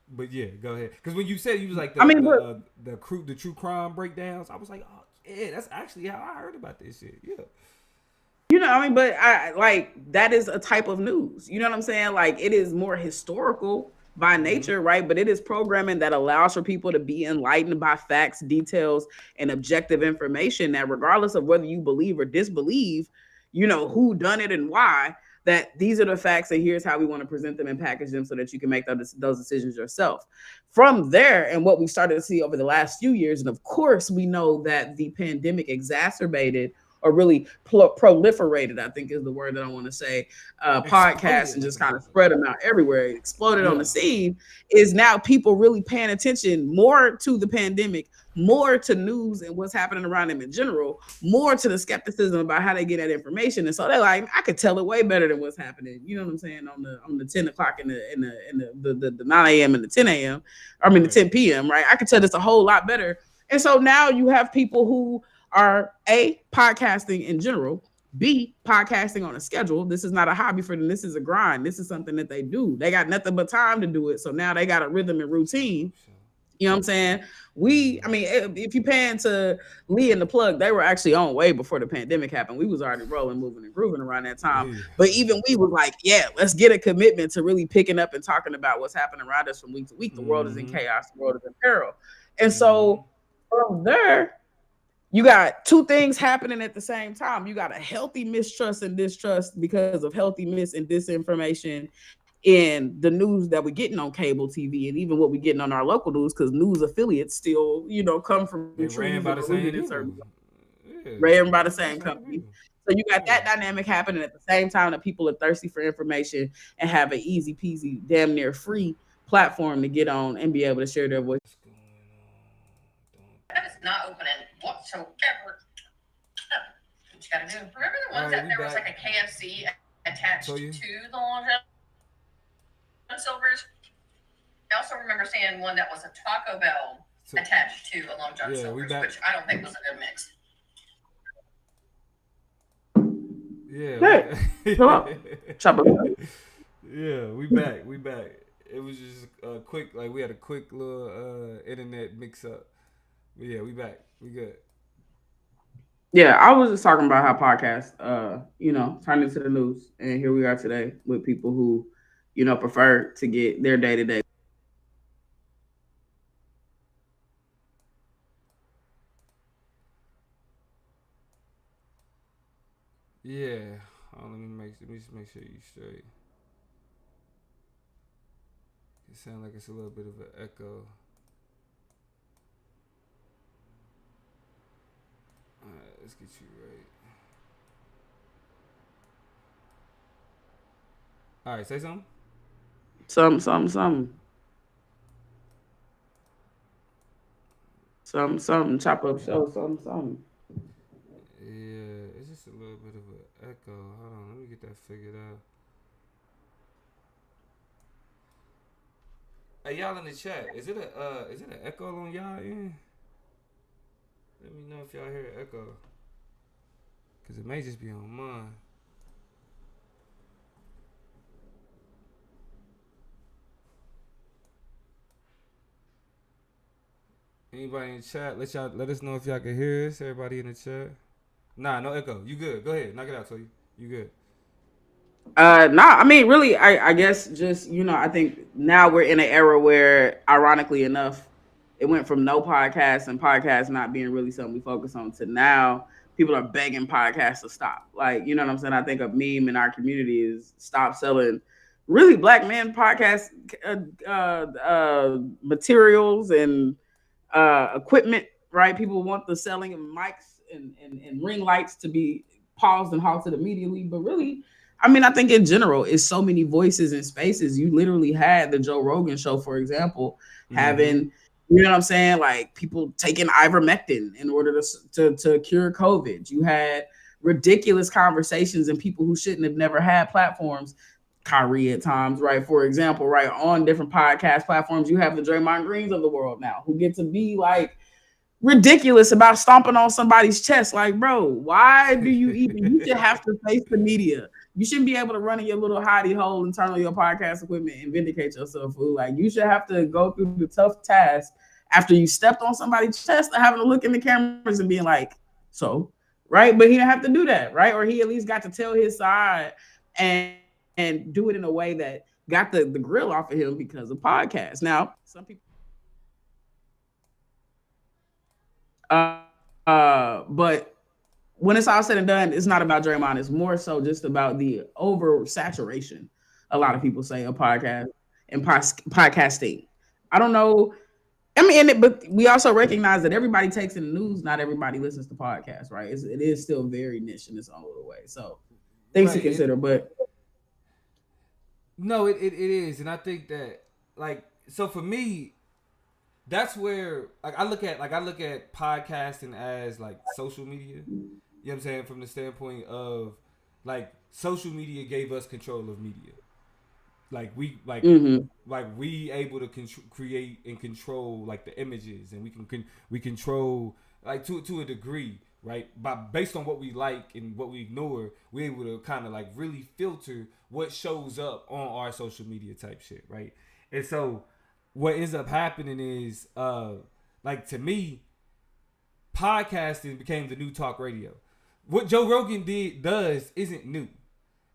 But yeah, go ahead. Because when you said you was like the true crime breakdowns, I was like, oh yeah, that's actually how I heard about this shit. Yeah. But I like that is a type of news. You know what I'm saying? Like it is more historical by nature, right? But it is programming that allows for people to be enlightened by facts, details, and objective information that regardless of whether you believe or disbelieve, who done it and why, that these are the facts and here's how we want to present them and package them so that you can make those decisions yourself. From there, and what we started to see over the last few years, and of course, we know that the pandemic exacerbated or really proliferated, I think is the word that I want to say, podcasts and just kind of spread them out everywhere. It exploded on the scene. Is now people really paying attention more to the pandemic, more to news and what's happening around them in general, more to the skepticism about how they get that information. And so they're like, I could tell it way better than what's happening. You know what I'm saying? On the 10 o'clock and the 9 a.m. and the 10 a.m. The 10 p.m. Right? I could tell this a whole lot better. And so now you have people who are A, podcasting in general, B, podcasting on a schedule. This is not a hobby for them. This is a grind. This is something that they do. They got nothing but time to do it. So now they got a rhythm and routine. You know what I'm saying? If you pan to Lee and the Plug, they were actually on way before the pandemic happened. We was already rolling, moving, and grooving around that time. Yeah. But even we was like, yeah, let's get a commitment to really picking up and talking about what's happening around us from week to week. The world is in chaos. The world is in peril. And so from there, you got two things happening at the same time. You got a healthy mistrust and distrust because of healthy mis and disinformation in the news that we're getting on cable TV and even what we're getting on our local news, because news affiliates still, come from They trees that ran were by the rooted in same certain, people. Yeah, ran by the ran by the same same company. people. So you got that Yeah. dynamic happening at the same time that people are thirsty for information and have an easy peasy, damn near free platform to get on and be able to share their voice. What's going on? That is not opening whatsoever. What you gotta do? Remember the All ones right, that we there was back. like a KFC attached Toya. to the Long John Silver's? I also remember seeing one that was a Taco Bell attached to a Long John Yeah, we Silver's, back. which I don't think was a good mix. Yeah, Hey, come on, chop up. yeah, we back. We back. It was just a quick, like we had a quick little internet mix up. But yeah, we back. We good. Yeah, I was just talking about how podcasts, turned into the news, and here we are today with people who, prefer to get their day to day. Yeah. Let me just make sure you straight. It sounds like it's a little bit of an echo. Alright, let's get you right. Alright, say something. Some, chop up show, some. Yeah, it's just a little bit of an echo. Hold on, let me get that figured out. Hey, y'all in the chat, is it an echo on y'all end? Let me know if y'all hear an echo, cause it may just be on mine. Anybody in the chat, let us know if y'all can hear us. Everybody in the chat. Nah, no echo. You good? Go ahead, knock it out. So you good? Nah, I mean, really, I guess just, I think now we're in an era where, ironically enough, it went from no podcasts and podcasts not being really something we focus on to now people are begging podcasts to stop. Like, you know what I'm saying? I think a meme in our community is stop selling really black men podcast materials and equipment, right? People want the selling of mics and ring lights to be paused and halted immediately. But really, I mean, I think in general, it's so many voices and spaces. You literally had the Joe Rogan show, for example, Mm-hmm. having, you know what I'm saying, like people taking ivermectin in order to cure COVID. You had ridiculous conversations and people who shouldn't have never had platforms. Kyrie at times, right? For example, right, on different podcast platforms, you have the Draymond Greens of the world now who get to be like ridiculous about stomping on somebody's chest. Like, bro, why do you even? You should have to face the media. You shouldn't be able to run in your little hidey hole and turn on your podcast equipment and vindicate yourself. Fool. Like, you should have to go through the tough task after you stepped on somebody's chest and having to look in the cameras and being like, so, right? But he didn't have to do that, right? Or he at least got to tell his side and do it in a way that got the grill off of him because of podcasts. Now, some people but when it's all said and done, it's not about Draymond. It's more so just about the oversaturation. A lot of people say a podcast and podcasting. I don't know. I mean, but we also recognize that everybody takes in the news. Not everybody listens to podcasts, right? It is still very niche in its own little way. So things to Right. consider. But No, it is, and I think that like so for me, that's where I look at podcasting as like social media. You know what I'm saying? From the standpoint of like social media gave us control of media. Like mm-hmm. we able to create and control like the images, and we control like to a degree, right? But based on what we like and what we ignore, we're able to kind of like really filter what shows up on our social media type shit, right? And so what ends up happening is like to me, podcasting became the new talk radio. What Joe Rogan does isn't new.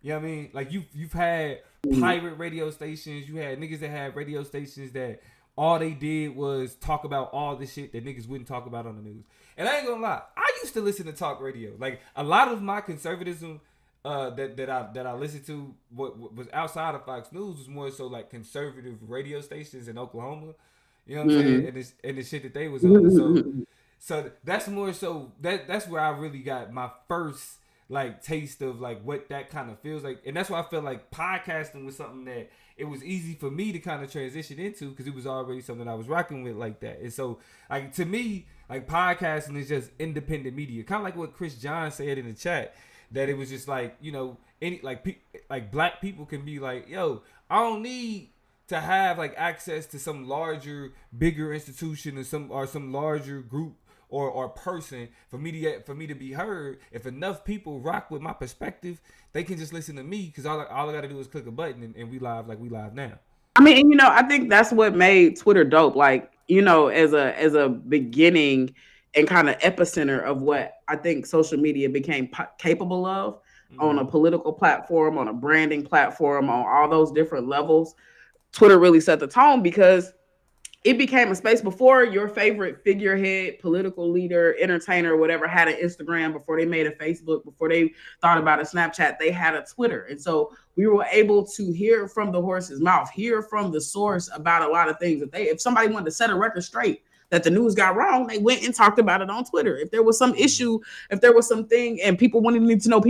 You know what I mean? Like you've had pirate radio stations. You had niggas that had radio stations that all they did was talk about all the shit that niggas wouldn't talk about on the news. And I ain't gonna lie, I used to listen to talk radio. Like a lot of my conservatism that I listened to what was outside of Fox News was more so like conservative radio stations in Oklahoma. You know what I'm saying? And the shit that they was on. So that's more so that's where I really got my first like taste of like what that kind of feels like. And that's why I felt like podcasting was something that it was easy for me to kind of transition into because it was already something I was rocking with like that. And so like to me, like podcasting is just independent media. Kind of like what Chris John said in the chat, that it was just like, you know, any like black people can be like, yo, I don't need to have like access to some larger, bigger institution or some larger group or person for me to be heard. If enough people rock with my perspective, they can just listen to me because all I got to do is click a button and we live like we live now. I mean, and, you know, I think that's what made Twitter dope. Like, you know, as a beginning and kind of epicenter of what I think social media became capable of on a political platform, on a branding platform, on all those different levels. Twitter really set the tone because it became a space before your favorite figurehead, political leader, entertainer, whatever, had an Instagram, before they made a Facebook, before they thought about a Snapchat, they had a Twitter. And so we were able to hear from the horse's mouth, hear from the source about a lot of things that if somebody wanted to set a record straight that the news got wrong, they went and talked about it on Twitter. If there was some issue, if there was something and people needed to know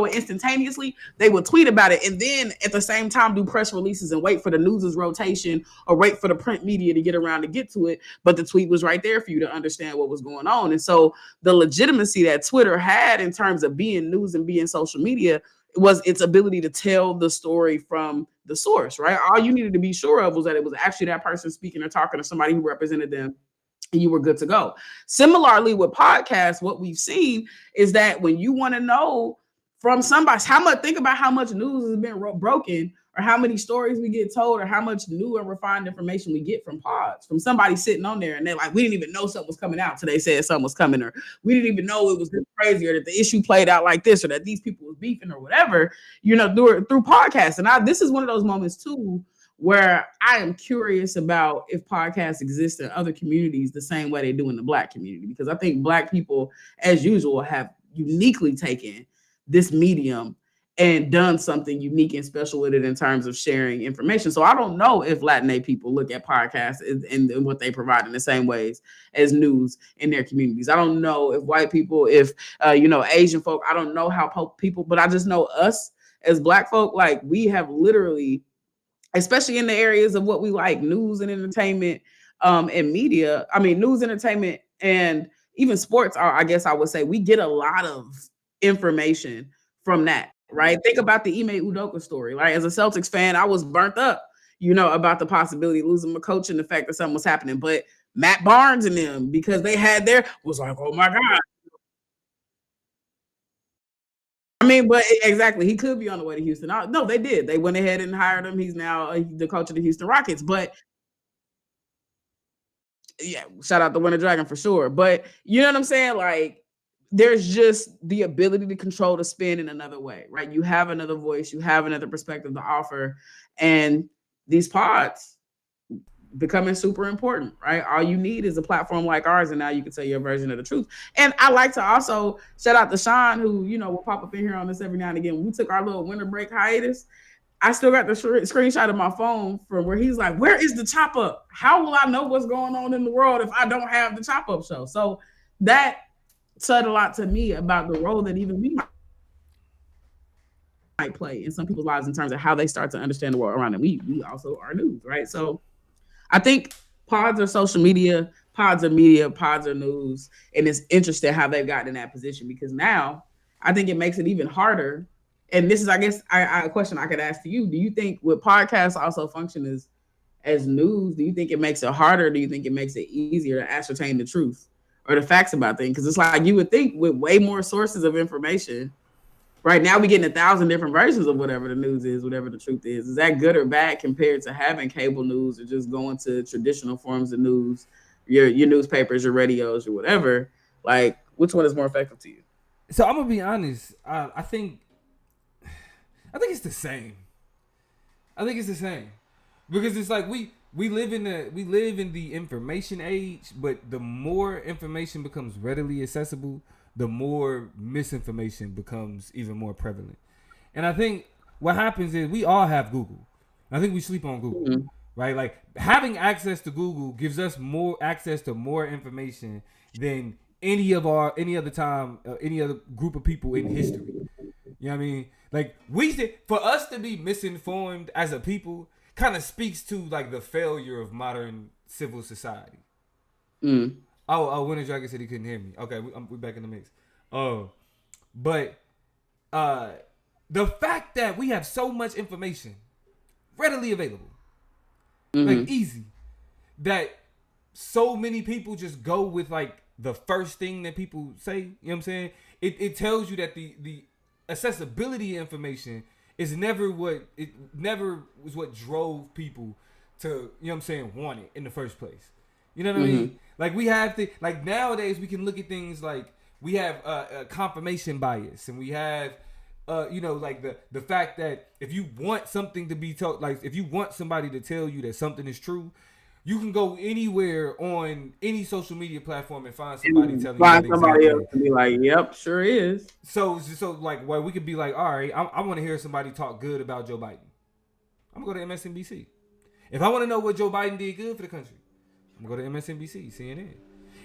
it instantaneously, they would tweet about it. And then at the same time, do press releases and wait for the news's rotation or wait for the print media to get around to get to it. But the tweet was right there for you to understand what was going on. And so the legitimacy that Twitter had in terms of being news and being social media was its ability to tell the story from the source, right? All you needed to be sure of was that it was actually that person speaking or talking to somebody who represented them, and you were good to go. Similarly with podcasts, what we've seen is that when you want to know from somebody, think about how much news has been broken, or how many stories we get told, or how much new and refined information we get from pods, from somebody sitting on there and they're like, we didn't even know something was coming out till they said something was coming, or we didn't even know it was this crazy, or that the issue played out like this, or that these people was beefing or whatever, you know, through podcasts. And this is one of those moments too where I am curious about if podcasts exist in other communities the same way they do in the Black community, because I think Black people, as usual, have uniquely taken this medium and done something unique and special with it in terms of sharing information. So I don't know if Latinx people look at podcasts and what they provide in the same ways as news in their communities. I don't know if white people, if Asian folk, I don't know how people, but I just know us as Black folk, like we have literally, especially in the areas of what we like, news and entertainment, and media. I mean, news, entertainment, and even sports are, I guess I would say, we get a lot of information from that, right? Think about the Ime Udoka story, right? As a Celtics fan, I was burnt up, about the possibility of losing my coach and the fact that something was happening. But Matt Barnes and them, because they had was like, oh my God. I mean, but exactly, he could be on the way to Houston. No, they did. They went ahead and hired him. He's now the coach of the Houston Rockets. But yeah, shout out the Winter Dragon for sure. But you know what I'm saying? Like, there's just the ability to control the spin in another way, right? You have another voice, you have another perspective to offer, and these pods becoming super important, right? All you need is a platform like ours, and now you can tell your version of the truth. And I like to also shout out to Sean, who will pop up in here on this every now and again. When we took our little winter break hiatus, I still got the screenshot of my phone from where he's like, where is the Chop Up? How will I know what's going on in the world if I don't have the Chop Up show? So that said a lot to me about the role that even we might play in some people's lives in terms of how they start to understand the world around them. We also are news, right? So I think pods are social media, pods are media, pods are news. And it's interesting how they've gotten in that position, because now I think it makes it even harder. And this is, I guess, a question I could ask to you. Do you think would podcasts also function as news? Do you think it makes it harder? Do you think it makes it easier to ascertain the truth or the facts about things? Because it's like you would think with way more sources of information. Right now, we're getting 1,000 different versions of whatever the news is, whatever the truth is. Is that good or bad compared to having cable news or just going to traditional forms of news, your newspapers, your radios, or whatever? Like, which one is more effective to you? So I'm gonna be honest. I think it's the same. I think it's the same, because it's like we we live in the information age, but the more information becomes readily accessible, the more misinformation becomes even more prevalent. And I think what happens is we all have Google. I think we sleep on Google, right? Like having access to Google gives us more access to more information than any other time, any other group of people in history. You know what I mean? Like for us to be misinformed as a people kind of speaks to like the failure of modern civil society. Winter Dragon said he couldn't hear me. Okay, we're back in the mix. But the fact that we have so much information readily available, like easy, that so many people just go with like the first thing that people say. You know what I'm saying? It tells you that the accessibility of information is never what was what drove people to, you know what I'm saying, want it in the first place. You know what I mean? Like we have to, like nowadays we can look at things like we have confirmation bias, and we have like the fact that if you want something to be told, like if you want somebody to tell you that something is true, you can go anywhere on any social media platform and find somebody telling you that somebody else to be like, "Yep, sure is." So like, well, we could be like, all right, I want to hear somebody talk good about Joe Biden. I'm gonna go to MSNBC. If I want to know what Joe Biden did good for the country, I'm gonna go to MSNBC, CNN.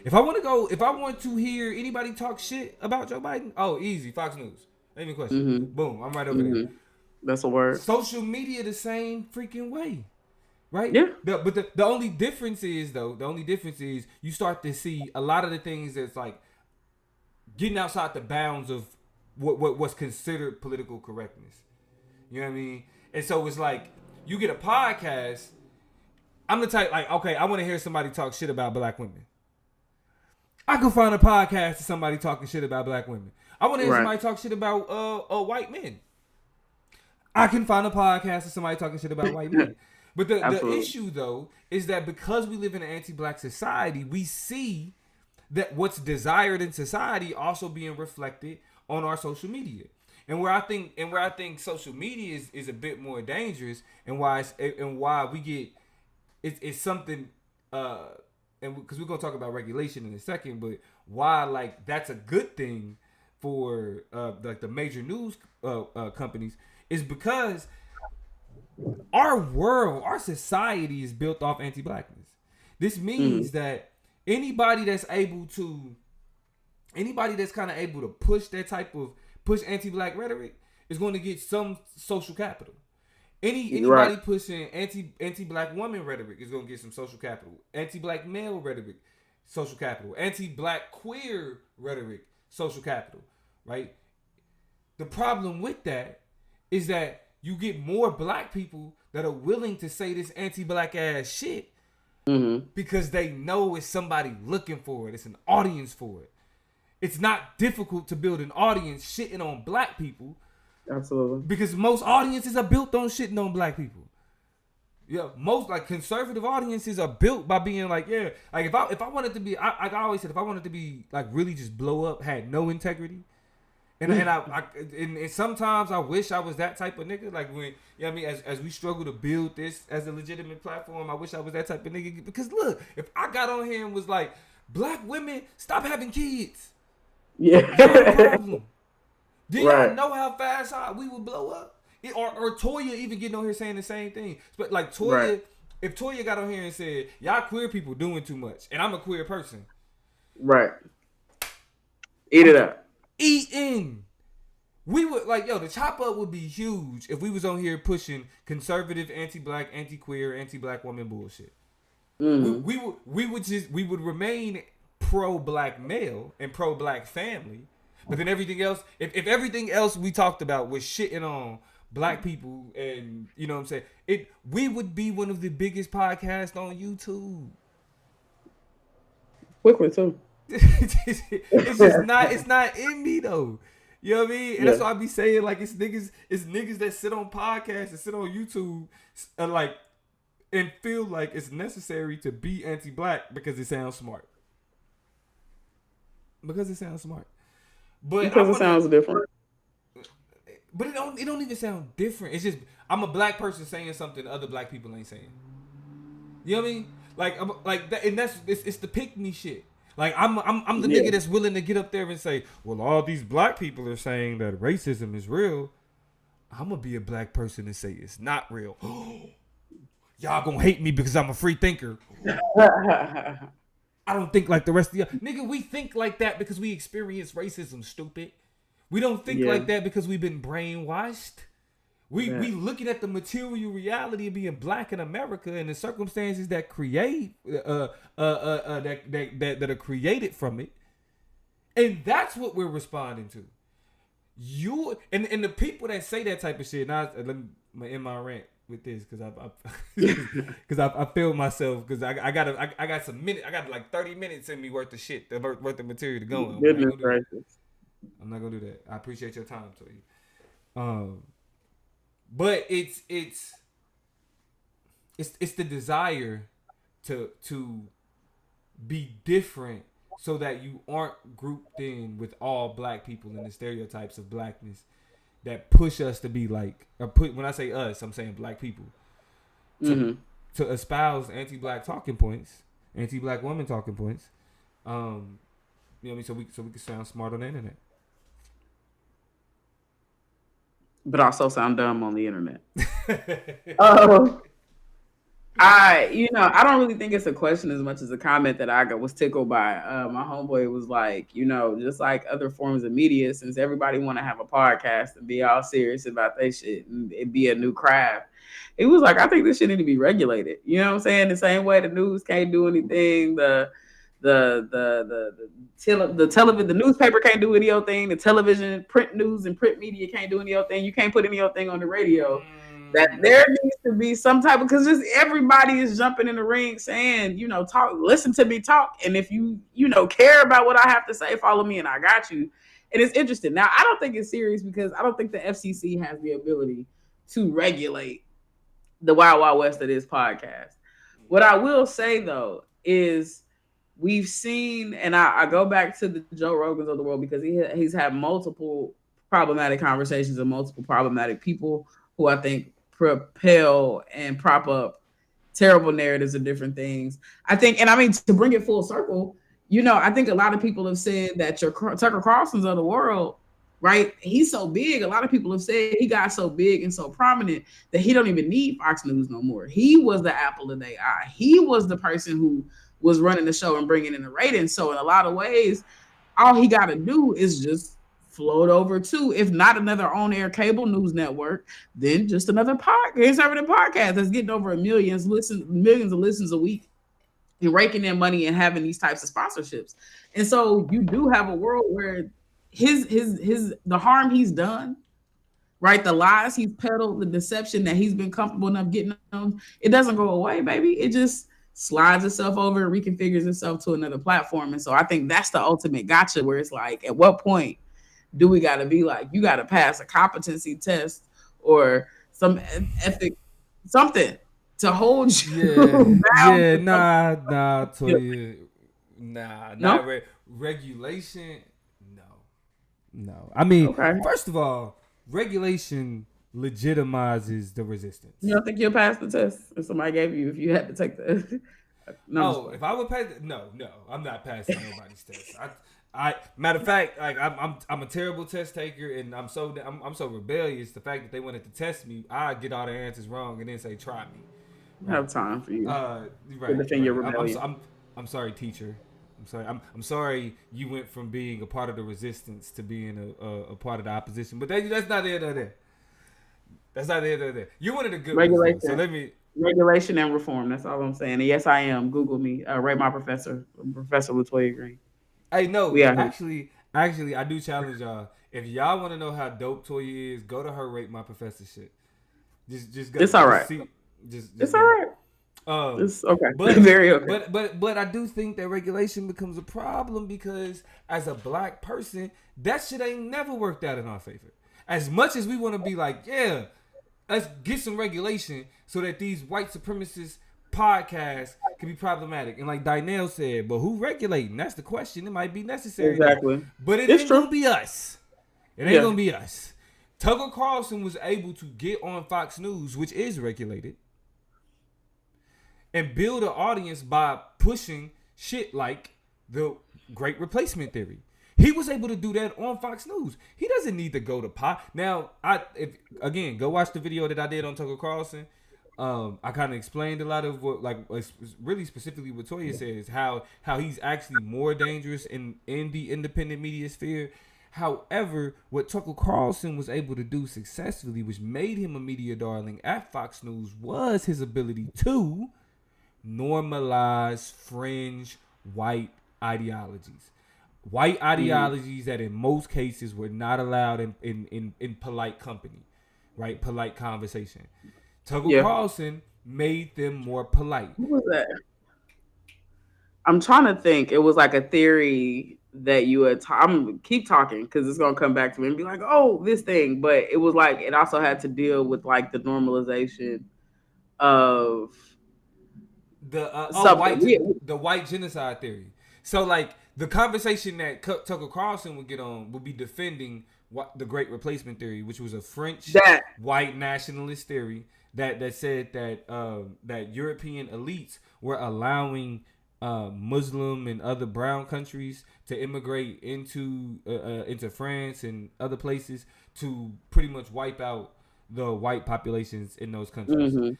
If I want to hear anybody talk shit about Joe Biden, oh, easy, Fox News. Ain't even question. Boom, I'm right over there. That's a word. Social media the same freaking way. Right? Yeah. But the only difference is you start to see a lot of the things that's like getting outside the bounds of what's considered political correctness. You know what I mean? And so it's like you get a podcast. I'm the type like, okay, I want to hear somebody talk shit about black women. I can find a podcast of somebody talking shit about black women. I want to hear somebody talk shit about white men. I can find a podcast of somebody talking shit about white men. But the issue, though, is that because we live in an anti-black society, we see that what's desired in society also being reflected on our social media. And where I think social media is a bit more dangerous, and why we get it's something and because we're gonna talk about regulation in a second, but why like that's a good thing for like the major news companies is because our society is built off anti-blackness. This means that anybody that's kind of able to push anti-black rhetoric is going to get some social capital. Anybody pushing anti-black woman rhetoric is going to get some social capital. Anti-black male rhetoric, social capital. Anti-black queer rhetoric, social capital. Right? The problem with that is that you get more black people that are willing to say this anti-black ass shit because they know it's somebody looking for it. It's an audience for it. It's not difficult to build an audience shitting on black people. Absolutely. Because most audiences are built on shitting on black people. Yeah, most like conservative audiences are built by being like, yeah, like if I wanted to be, I always said, if I wanted to be like really just blow up, had no integrity. And sometimes I wish I was that type of nigga. Like when, you know what I mean, as we struggle to build this as a legitimate platform, I wish I was that type of nigga. Because look, if I got on here and was like, black women, stop having kids. Yeah. No problem. Do y'all know how fast we would blow up? Or Toya even getting on here saying the same thing. But like Toya, if Toya got on here and said, y'all queer people doing too much, and I'm a queer person. Right. Eat it up. Eating. We would like, the chop up would be huge if we was on here pushing conservative, anti-black, anti-queer, anti-black woman bullshit. We would remain pro-black male and pro-black family, but then everything else, if everything else we talked about was shitting on black people, and you know what I'm saying, we would be one of the biggest podcasts on YouTube. Quickly too. It's just not. It's not in me though. You know what I mean? And that's why I be saying like it's niggas that sit on podcasts and sit on YouTube and feel like it's necessary to be anti-black because it sounds smart. But because it sounds different. But it don't even sound different. It's just I'm a black person saying something other black people ain't saying. You know what I mean? Like that, and it's the pick me shit. Like I'm the nigga that's willing to get up there and say, well, all these black people are saying that racism is real. I'm gonna be a black person and say it's not real. Y'all gonna hate me because I'm a free thinker. I don't think like the rest of y'all. Nigga, we think like that because we experience racism, stupid. We don't think like that because we've been brainwashed. We looking at the material reality of being black in America and the circumstances that create that are created from it, and that's what we're responding to. You and the people that say that type of shit. Now let me end my rant with this because I feel myself because I got some minutes. I got like 30 minutes in me worth of shit, worth of material to go on. I'm not gonna do that. I appreciate your time, Toya. But it's the desire to be different so that you aren't grouped in with all black people and the stereotypes of blackness that push us to be like, when I say us, I'm saying black people, to espouse anti-black talking points, anti-black woman talking points, you know what I mean, so we can sound smart on the internet. But also sound dumb on the internet. I don't really think it's a question as much as a comment that I was tickled by. My homeboy was like, just like other forms of media, since everybody want to have a podcast and be all serious about their shit and it be a new craft. It was like, I think this shit need to be regulated. You know what I'm saying? The same way the news can't do anything, the newspaper can't do any other thing. The television, print news, and print media can't do any other thing. You can't put any other thing on the radio. That there needs to be some type of, because just everybody is jumping in the ring saying, talk, listen to me talk, and if you care about what I have to say, follow me, and I got you. And it's interesting. Now, I don't think it's serious because I don't think the FCC has the ability to regulate the Wild Wild West of this podcast. What I will say though is, we've seen, and I go back to the Joe Rogans of the world because he's had multiple problematic conversations and multiple problematic people who I think propel and prop up terrible narratives of different things. I think, and I mean, to bring it full circle, I think a lot of people have said that your Tucker Carlson's of the world, right? He's so big. A lot of people have said he got so big and so prominent that he don't even need Fox News no more. He was the apple of their eye. He was the person who was running the show and bringing in the ratings. So in a lot of ways, all he got to do is just float over to, if not another on-air cable news network, then just another conservative podcast that's getting over millions of listens a week and raking in money and having these types of sponsorships. And so you do have a world where the harm he's done, right? The lies he's peddled, the deception that he's been comfortable enough getting on, it doesn't go away, baby. It just slides itself over and reconfigures itself to another platform. And so I think that's the ultimate gotcha, where it's like, at what point do we got to be like, you got to pass a competency test or some ethic, something to hold you down? Toya. Nah. Regulation, no. I mean, First of all, regulation legitimizes the resistance. You don't think you'll pass the test if somebody gave you, if you had to take the? No, if I would pass, no, I'm not passing nobody's test. I matter of fact, like I'm a terrible test taker, and I'm so rebellious. The fact that they wanted to test me, I get all the answers wrong and then say, "Try me." I have time for you. Right. Defend your rebellion. I'm sorry, teacher. I'm sorry. I'm sorry you went from being a part of the resistance to being a part of the opposition. But that's not the end of that. That's not the end of that. You're one of the good regulation. So let me. Regulation and reform. That's all I'm saying. And yes, I am. Google me. Rate my professor, Professor Toya Green. Hey, no, actually, I do challenge y'all. If y'all want to know how dope Toya is, go to her Rate My Professor shit. Just go. It's all right. It's all right. It's okay. But, very okay. But I do think that regulation becomes a problem because as a black person, that shit ain't never worked out in our favor. As much as we want to be like, yeah, let's get some regulation so that these white supremacist podcasts can be problematic. And like Dynell said, but who regulating? That's the question. It might be necessary. Exactly. But it ain't going to be us. It ain't going to be us. Tucker Carlson was able to get on Fox News, which is regulated, and build an audience by pushing shit like the Great Replacement Theory. He was able to do that on Fox News. He doesn't need to go to pop. Now, again, go watch the video that I did on Tucker Carlson. I kind of explained a lot of what, like, really specifically what Toya says, how he's actually more dangerous in the independent media sphere. However, what Tucker Carlson was able to do successfully, which made him a media darling at Fox News, was his ability to normalize fringe white ideologies. White ideologies that in most cases were not allowed in polite company, right? Polite conversation. Tucker Carlson made them more polite. What was that? I'm trying to think. It was like a theory that you had. I'm keep talking because it's gonna come back to me and be like, oh, this thing. But it was like it also had to deal with like the normalization of the white genocide theory. So like the conversation that Tucker Carlson would get on would be defending the Great Replacement Theory, which was a French white nationalist theory that said that European elites were allowing Muslim and other brown countries to immigrate into France and other places to pretty much wipe out the white populations in those countries. Mm-hmm.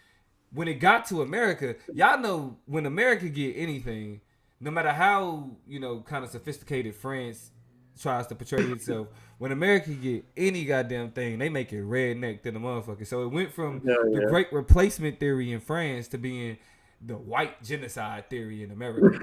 When it got to America, y'all know when America get anything, no matter how, kind of sophisticated France tries to portray itself, when America get any goddamn thing, they make it redneck to the motherfucker. So it went from the Great Replacement Theory in France to being the white genocide theory in America.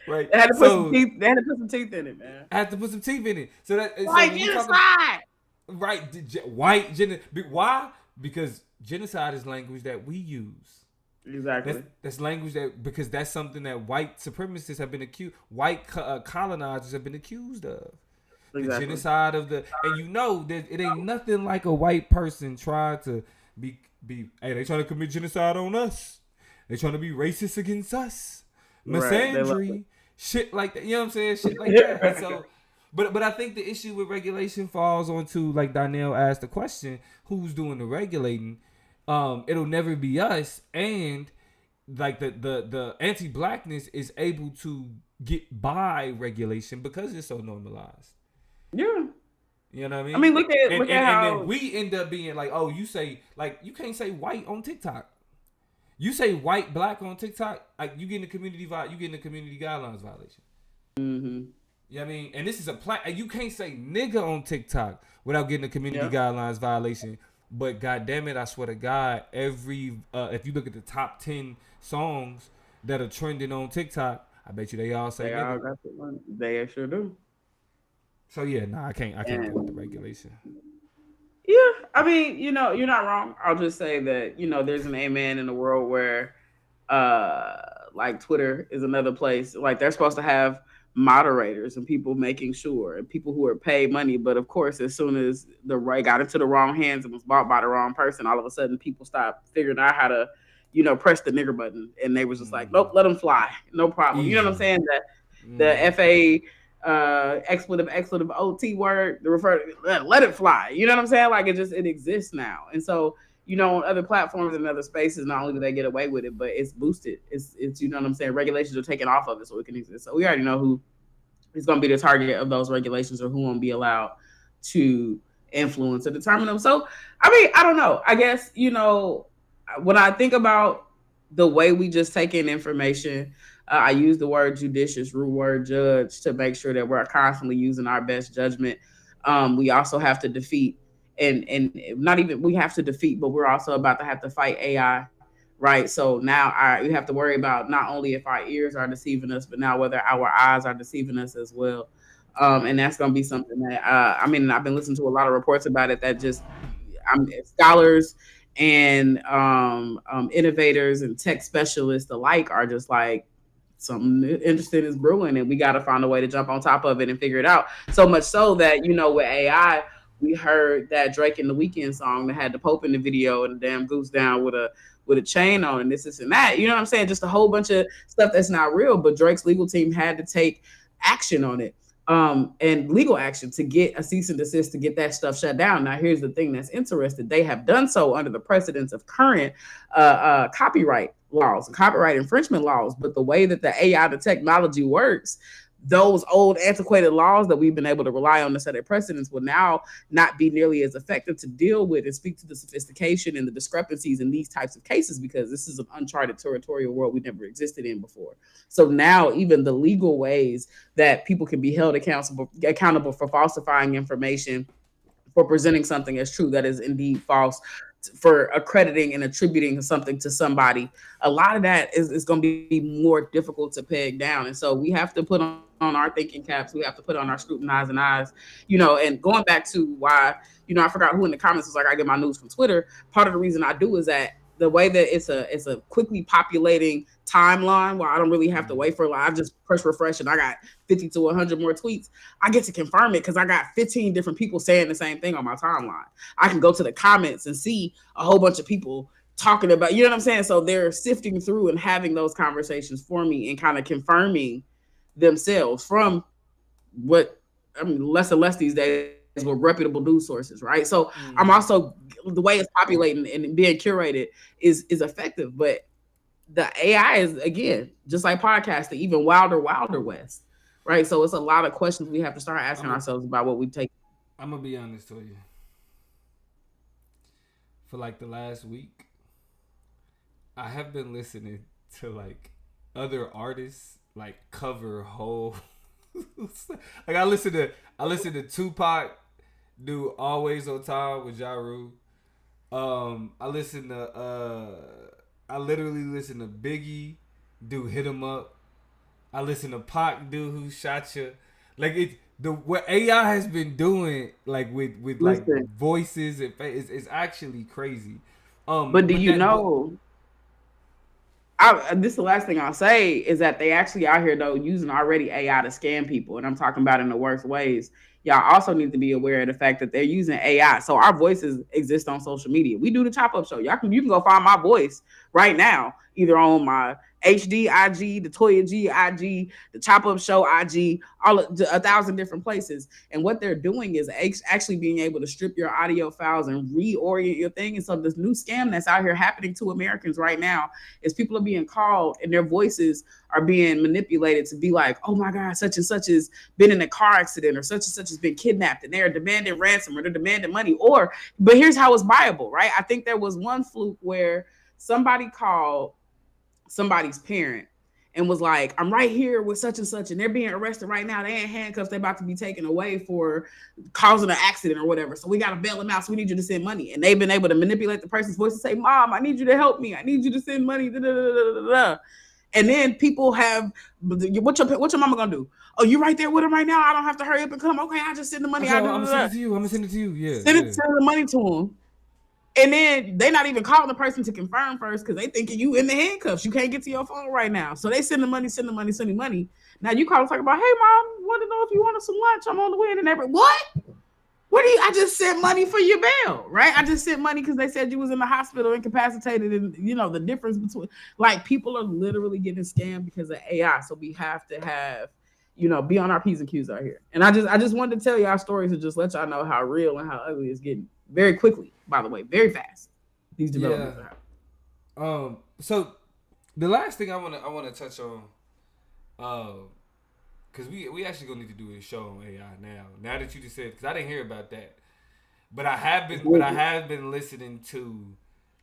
Right. They had to put some teeth in it, man. Had to put some teeth in it. So that white genocide. White genocide. Why? Because genocide is language that we use. Exactly. That's language because that's something that white supremacists have been accused, white colonizers have been accused of. Exactly. The genocide of and that it ain't nothing like a white person trying to be they trying to commit genocide on us. They trying to be racist against us. Misandry, shit like that. You know what I'm saying? Shit like that. So, but I think the issue with regulation falls onto, like Donnell asked the question, who's doing the regulating? It'll never be us, and like the anti-blackness is able to get by regulation because it's so normalized. Yeah. You know what I mean? I mean, look at how... And then we end up being like, oh, you say, like, you can't say white on TikTok. You say white, black on TikTok, like, you getting a community guidelines violation. Mm-hmm. You know what I mean? And this is you can't say nigga on TikTok without getting a community guidelines violation. But goddamn it, I swear to God, if you look at the top 10 songs that are trending on TikTok, I bet you they all say nigga. They sure do. So yeah, I can't go with the regulation. Yeah, I mean, you're not wrong. I'll just say that, there's an amen in a world where like Twitter is another place. Like they're supposed to have moderators and people making sure, and people who are paid money. But of course, as soon as the right got into the wrong hands and was bought by the wrong person, all of a sudden people stopped figuring out how to, press the nigger button, and they was just like, nope, let them fly, no problem. You know what I'm saying? The FA expletive OT word, let it fly. You know what I'm saying? Like it exists now, and so on other platforms and other spaces, not only do they get away with it, but it's boosted. It's you know what I'm saying? Regulations are taken off of it so it can exist. So we already know who is going to be the target of those regulations or who won't be allowed to influence or determine them. So, I mean, I don't know. I guess, when I think about the way we just take in information, I use the word judicious, root word judge, to make sure that we're constantly using our best judgment. We also have to defeat and not even we have to defeat, but we're also about to have to fight AI, right? So now we have to worry about not only if our ears are deceiving us, but now whether our eyes are deceiving us as well. And that's going to be something that, I've been listening to a lot of reports about it that just scholars and innovators and tech specialists alike are just like, something interesting is brewing and we got to find a way to jump on top of it and figure it out. So much so that, with AI, we heard that Drake and the Weeknd song that had the Pope in the video and the damn goose down with a chain on and this and that. You know what I'm saying? Just a whole bunch of stuff that's not real, but Drake's legal team had to take action on it. and legal action to get a cease and desist to get that stuff shut down. Now, here's the thing that's interesting: they have done so under the precedence of current copyright laws, copyright infringement laws. But the way that the AI, the technology works, those old antiquated laws that we've been able to rely on to set a precedence will now not be nearly as effective to deal with and speak to the sophistication and the discrepancies in these types of cases, because this is an uncharted territorial world we never existed in before. So now even the legal ways that people can be held accountable for falsifying information, for presenting something as true that is indeed false, for accrediting and attributing something to somebody, a lot of that is going to be more difficult to peg down. And so we have to put on our thinking caps. We have to put on our scrutinizing eyes, and going back to why, I forgot who in the comments was like, I get my news from Twitter. Part of the reason I do is that the way that it's a quickly populating timeline where I don't really have to wait for, like, I just press refresh and I got 50 to 100 more tweets. I get to confirm it because I got 15 different people saying the same thing on my timeline. I can go to the comments and see a whole bunch of people talking about, you know what I'm saying? So they're sifting through and having those conversations for me and kind of confirming themselves from what, I mean, less and less these days with reputable news sources, right? So I'm also, the way it's populating and being curated is effective, but the AI is, again, just like podcasting, even wilder west, right? So it's a lot of questions we have to start asking ourselves about what we take. I'm gonna be honest with you. For like the last week, I have been listening to like other artists like cover whole. Like I listen to Tupac do "Always on Time" with Ja Rule. I literally listen to Biggie do "Hit 'Em Up." I listen to Pac do "Who Shot Ya." Like what AI has been doing, like with like voices and is actually crazy. But do you know? This is the last thing I'll say is that they actually out here though using already AI to scam people, and I'm talking about in the worst ways. Y'all also need to be aware of the fact that they're using AI. So our voices exist on social media. We do the Chop Up Show. You can go find my voice right now, either on my HD IG, the Toya G IG, the Chop Up Show IG, all 1,000 different places. And what they're doing is actually being able to strip your audio files and reorient your thing. And so this new scam that's out here happening to Americans right now is people are being called and their voices are being manipulated to be like, oh my God, such and such has been in a car accident, or such and such has been kidnapped, and they're demanding ransom, or they're demanding money. But here's how it's viable, right? I think there was one fluke where somebody called somebody's parent and was like, I'm right here with such and such, and they're being arrested right now. They ain't handcuffs. They're about to be taken away for causing an accident or whatever. So we got to bail them out. So we need you to send money. And they've been able to manipulate the person's voice and say, Mom, I need you to help me. I need you to send money. Da, da, da, da, da, da. And then people have, what your mama gonna do? Oh, you right there with him right now? I don't have to hurry up and come. Okay, I just send the money. Okay, I'm gonna send it to you. I'm gonna send it to you. Yeah. Send the money to him. And then they not even calling the person to confirm first because they thinking you in the handcuffs. You can't get to your phone right now. So they send the money. Now you call and talk about, hey mom, want to know if you wanted some lunch? I'm on the way in and everything. What do you? I just sent money for your bail, right? I just sent money because they said you was in the hospital incapacitated, and the difference between, like, people are literally getting scammed because of AI. So we have to have, be on our P's and Q's out here. And I just wanted to tell y'all stories to just let y'all know how real and how ugly it's getting very quickly. By the way, very fast. These developments are happening. So the last thing I want to touch on, because we actually gonna need to do a show on AI now. Now that you just said, because I didn't hear about that, but I have been listening to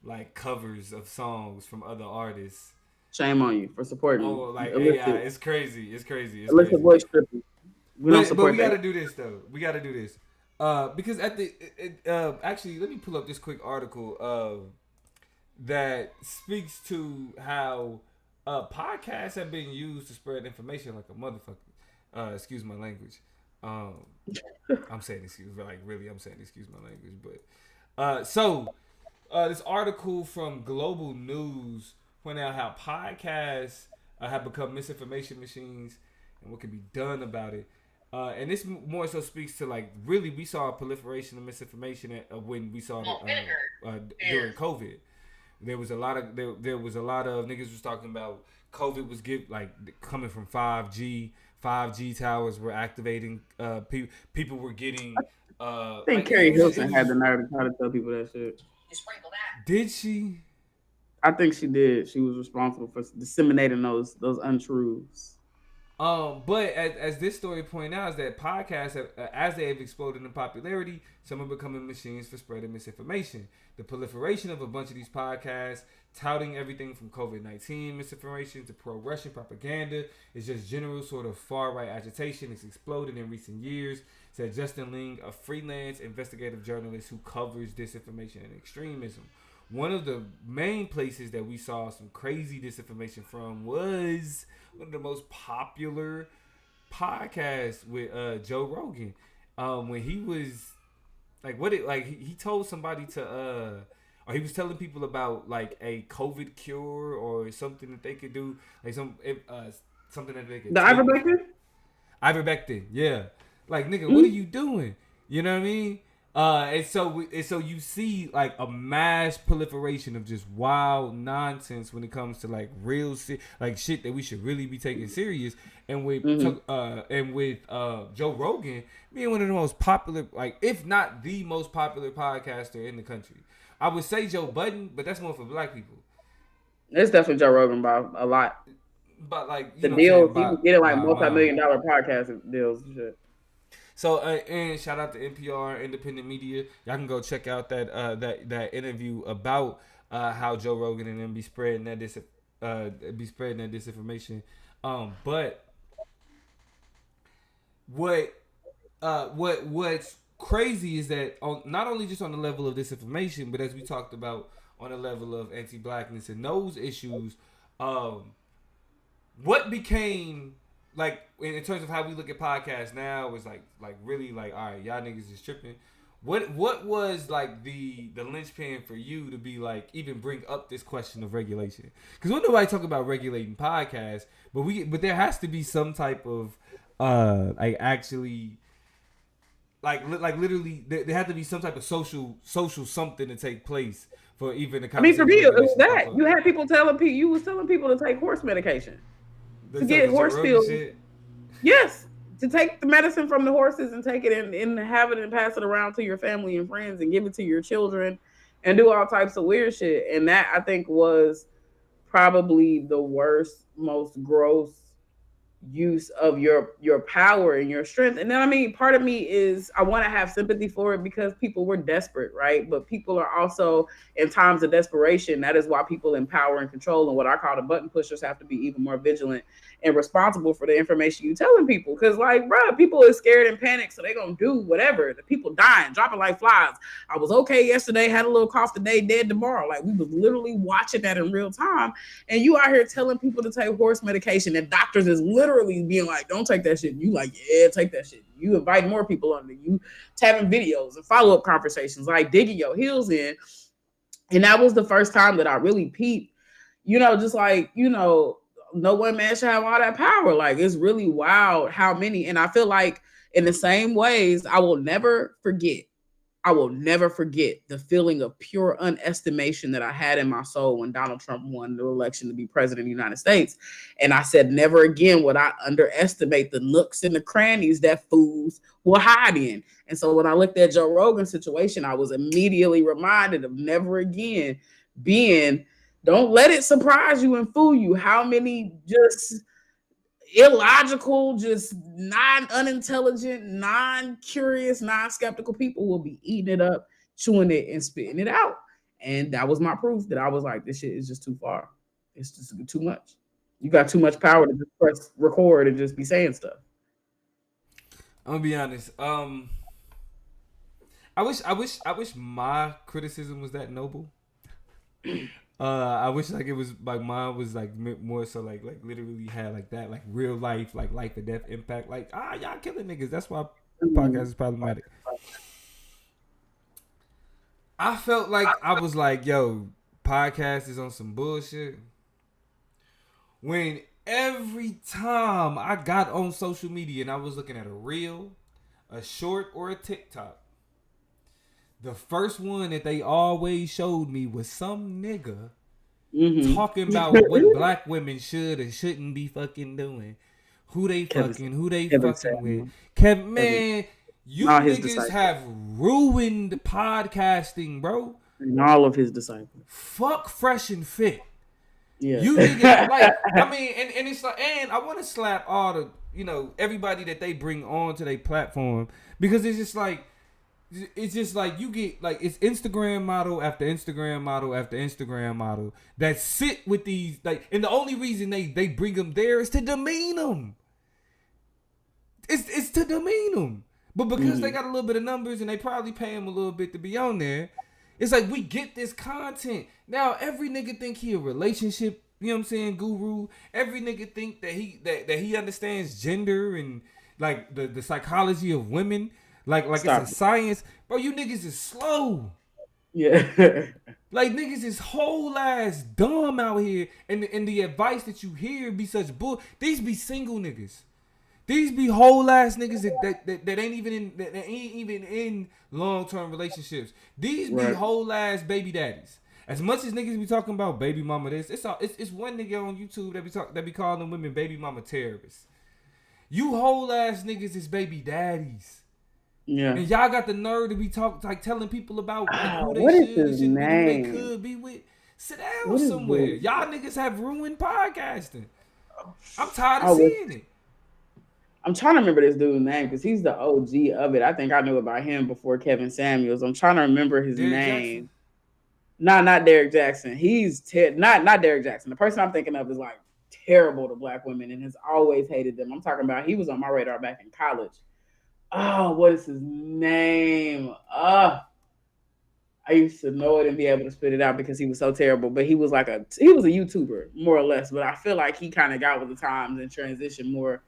like covers of songs from other artists. Shame on you for supporting. Oh, like AI, it's crazy. Illicit voice stripping. But we got to do this though. We got to do this because actually, let me pull up this quick article that speaks to how podcasts have been used to spread information like a motherfucker. Excuse my language. I'm saying excuse my language, but so this article from Global News pointed out how podcasts have become misinformation machines and what can be done about it. And this more so speaks to, like, really we saw a proliferation of misinformation when we saw it during COVID. There was a lot of niggas was talking about COVID was coming from 5G. 5G towers were activating. People were getting. I think Carrie Hilson had the nerve to try to tell people that shit. Did she? I think she did. She was responsible for disseminating those untruths. But as this story points out, is that podcasts, as they have exploded in popularity, some are becoming machines for spreading misinformation. The proliferation of a bunch of these podcasts, touting everything from COVID-19 misinformation to pro-Russian propaganda, is just general sort of far-right agitation. It's exploded in recent years, said Justin Ling, a freelance investigative journalist who covers disinformation and extremism. One of the main places that we saw some crazy disinformation from was one of the most popular podcasts with Joe Rogan. When he was he told somebody to or he was telling people about like a COVID cure or something that they could do, like something that they could the ivermectin. Ivermectin, yeah. Like nigga, what are you doing? You know what I mean? And so you see like a mass proliferation of just wild nonsense when it comes to like real like shit that we should really be taking serious. And with Joe Rogan being one of the most popular, like if not the most popular podcaster in the country, I would say Joe Budden, but that's more for black people. It's definitely Joe Rogan by a lot. But like the deals, he was getting like multi-million-dollar podcast deals and shit. So and shout out to NPR, independent media. Y'all can go check out that interview about how Joe Rogan and them be spreading that disinformation. But what's crazy is that not only just on the level of disinformation, but as we talked about on the level of anti-blackness and those issues, what became like in terms of how we look at podcasts now is like really like, all right, y'all niggas is tripping. What was like the linchpin for you to be like even bring up this question of regulation? Because when nobody talk about regulating podcasts, but there has to be some type of like actually like literally there had to be some type of social something to take place for even the conversation. I mean, for real, it was that you had people telling people to take horse medication. To get horse pills. Yes. To take the medicine from the horses and take it and have it and pass it around to your family and friends and give it to your children and do all types of weird shit. And that I think was probably the worst, most gross use of your power and your strength. And then I mean, part of me is I want to have sympathy for it because people were desperate, right? But people are also in times of desperation. That is why people in power and control and what I call the button pushers have to be even more vigilant and responsible for the information you telling people. Because like, bro, people are scared and panicked, so they're gonna do whatever. The people dying, dropping like flies. I was okay yesterday, had a little cough today, dead tomorrow. Like we was literally watching that in real time. And you out here telling people to take horse medication, and doctors is literally being like, don't take that shit. And you like, yeah, take that shit. You invite more people on there. You tapping videos and follow-up conversations, like digging your heels in. And that was the first time that I really peeped, just like, no one man should have all that power. Like, it's really wild how many. And I feel like in the same ways, I will never forget the feeling of pure unestimation that I had in my soul when Donald Trump won the election to be president of the United States. And I said, never again would I underestimate the nooks and the crannies that fools will hide in. And so when I looked at Joe Rogan's situation, I was immediately reminded of never again don't let it surprise you and fool you how many just illogical, just unintelligent, non-curious, non-skeptical people will be eating it up, chewing it, and spitting it out. And that was my proof that I was like, this shit is just too far. It's just too much. You got too much power to just press record and just be saying stuff. I'm gonna be honest. I wish my criticism was that noble. I wish like it was like mine was like more so like literally had like that like real life like life and death impact, like y'all killing niggas. That's why podcast is problematic. I felt like I was like, yo, podcast is on some bullshit. When every time I got on social media and I was looking at a reel, a short, or a TikTok, The first one that they always showed me was some nigga Mm-hmm. talking about what black women should and shouldn't be fucking doing. Who they fucking with. Kevin, man, you niggas have ruined podcasting, bro. And all of his disciples. Fuck Fresh and Fit. Yeah. You niggas, like, I mean, and it's like, and I want to slap all the, you know, everybody that they bring on to their platform, because it's just like you get, like, it's Instagram model after Instagram model after Instagram model that sit with these, like, and the only reason they bring them there is to demean them. It's to demean them. But because they got a little bit of numbers and they probably pay them a little bit to be on there, it's like we get this content. Now every nigga think he a relationship, you know what I'm saying, guru. Every nigga think that he understands gender and like the psychology of women. Like it's a science. Bro, you niggas is slow. Yeah. Like niggas is whole ass dumb out here. And the advice that you hear be such bull. These be single niggas. These be whole ass niggas that ain't even in long-term relationships. These be whole ass baby daddies. As much as niggas be talking about baby mama this, it's one nigga on YouTube that be calling them women baby mama terrorists. You whole ass niggas is baby daddies. Yeah. And y'all got the nerve to be telling people about who they should and shouldn't be, who they could be with. Sit down somewhere. Y'all niggas have ruined podcasting. I'm tired of seeing it. I'm trying to remember this dude's name because he's the OG of it. I think I knew about him before Kevin Samuels. I'm trying to remember his name. No, not Derek Jackson. He's not Derek Jackson. The person I'm thinking of is like terrible to black women and has always hated them. I'm talking about, he was on my radar back in college. Oh, what is his name? I used to know it and be able to spit it out because he was so terrible. But he was a YouTuber, more or less. But I feel like he kind of got with the times and transitioned more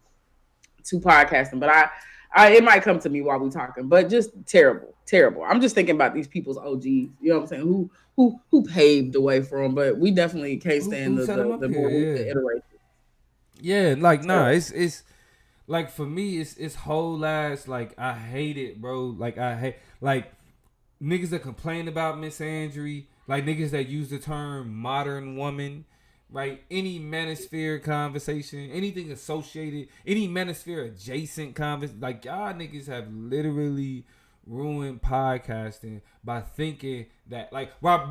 to podcasting. But I it might come to me while we talking. But just terrible. I'm just thinking about these people's OGs. You know what I'm saying? Who paved the way for them. But we definitely can't stand the more iterations. Yeah, like it's like for me it's whole ass, like I hate it, bro. Like I hate like niggas that complain about misandry, like niggas that use the term modern woman, right? Any manosphere conversation, anything associated, any manosphere adjacent conversation, like y'all niggas have literally ruined podcasting by thinking that, like, well,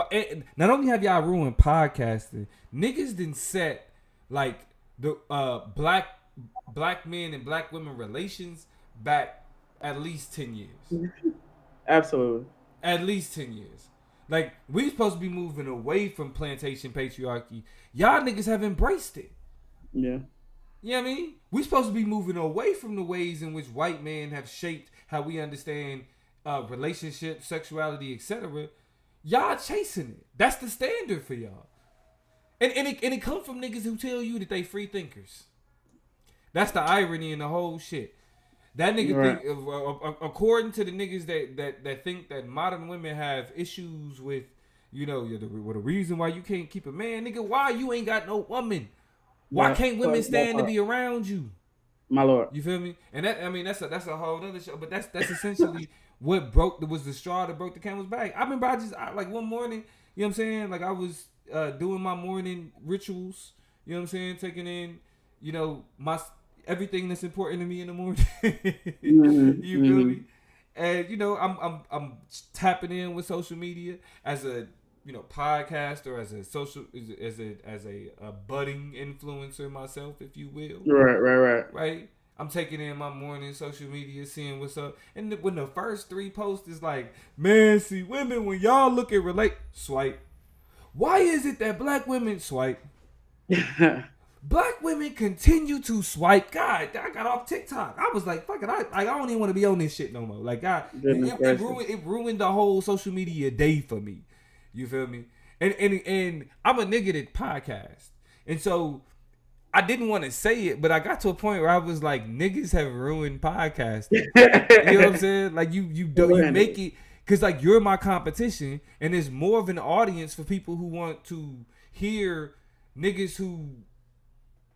not only have y'all ruined podcasting, niggas done set like the black men and black women relations back at least 10 years. Absolutely. At least 10 years. Like, we supposed to be moving away from plantation patriarchy. Y'all niggas have embraced it. Yeah. You know what I mean? We supposed to be moving away from the ways in which white men have shaped how we understand relationships, sexuality, etc. Y'all chasing it. That's the standard for y'all. And it comes from niggas who tell you that they free thinkers. That's the irony in the whole shit. That nigga think, according to the niggas that think that modern women have issues with, you know, the reason why you can't keep a man, nigga, why you ain't got no woman? Why can't women stand to be around you? My lord. You feel me? And that, I mean, that's a whole other show, but that's essentially what was the straw that broke the camel's back. I remember like one morning, you know what I'm saying? Like I was doing my morning rituals, you know what I'm saying? Taking in, you know, everything that's important to me in the morning. You feel me? And you know, I'm tapping in with social media as a, you know, podcaster, as a budding influencer myself, if you will. Right. I'm taking in my morning social media, seeing what's up. And when the first 3 posts is like, man, see, women, when y'all look at swipe. Why is it that black women swipe? Black women continue to swipe. God, I got off TikTok. I was like, fuck it, I don't even want to be on this shit no more. Like, God, it ruined the whole social media day for me. You feel me? And I'm a nigga that podcast. And so I didn't want to say it, but I got to a point where I was like, niggas have ruined podcasting. You know what I'm saying? Like you make it, because like you're my competition, and there's more of an audience for people who want to hear niggas who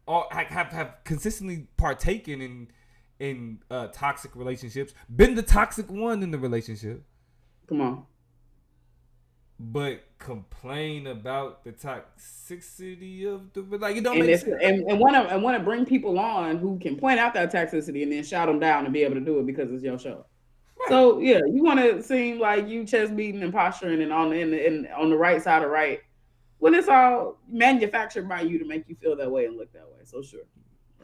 have consistently partaken in toxic relationships, been the toxic one in the relationship. Come on. but complain about the toxicity of the, like, it don't And make it's sense. and want to bring people on who can point out that toxicity and then shout them down and be able to do it because it's your show. Right. So yeah, you want to seem like you chest beating and posturing and on the right side of right when it's all manufactured by you to make you feel that way and look that way. So sure,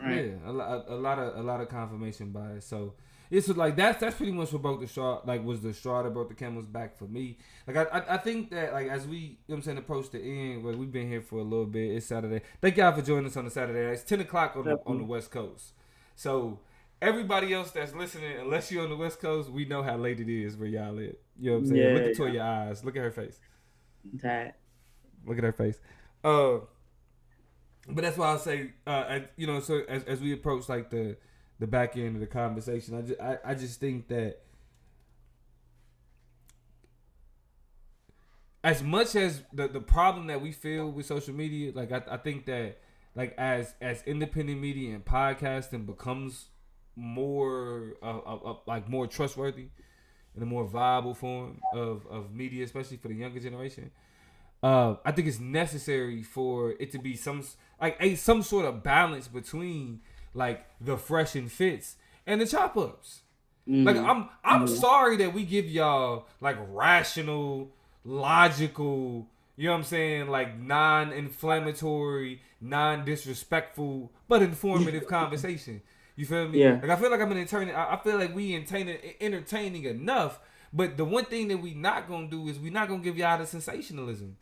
right? Yeah, a lot of confirmation bias. So it's like that's pretty much what broke the straw. Like, was the straw that broke the camel's back for me. Like, I think that, like, as we, you know what I'm saying, approach the end, where we've been here for a little bit. It's Saturday. Thank y'all for joining us on the Saturday. It's 10 o'clock on the West Coast. So everybody else that's listening, unless you're on the West Coast, we know how late it is where y'all live. You know what I'm saying? Yeah, Look at Toya's eyes. Look at her face. that. Look at her face. But that's why I say, you know, so as we approach like the back end of the conversation, I just think that as much as the problem that we feel with social media, like I think that, like, as independent media and podcasting becomes more like more trustworthy and a more viable form of media, especially for the younger generation, I think it's necessary for it to be some sort of balance between, like, the fresh and fits and the chop ups. Mm-hmm. Like, I'm sorry that we give y'all, like, rational, logical, you know what I'm saying, like, non-inflammatory, non-disrespectful, but informative conversation. You feel me? Yeah. Like, I feel like I feel like we entertaining enough, but the one thing that we not gonna do is we not gonna give y'all the sensationalism.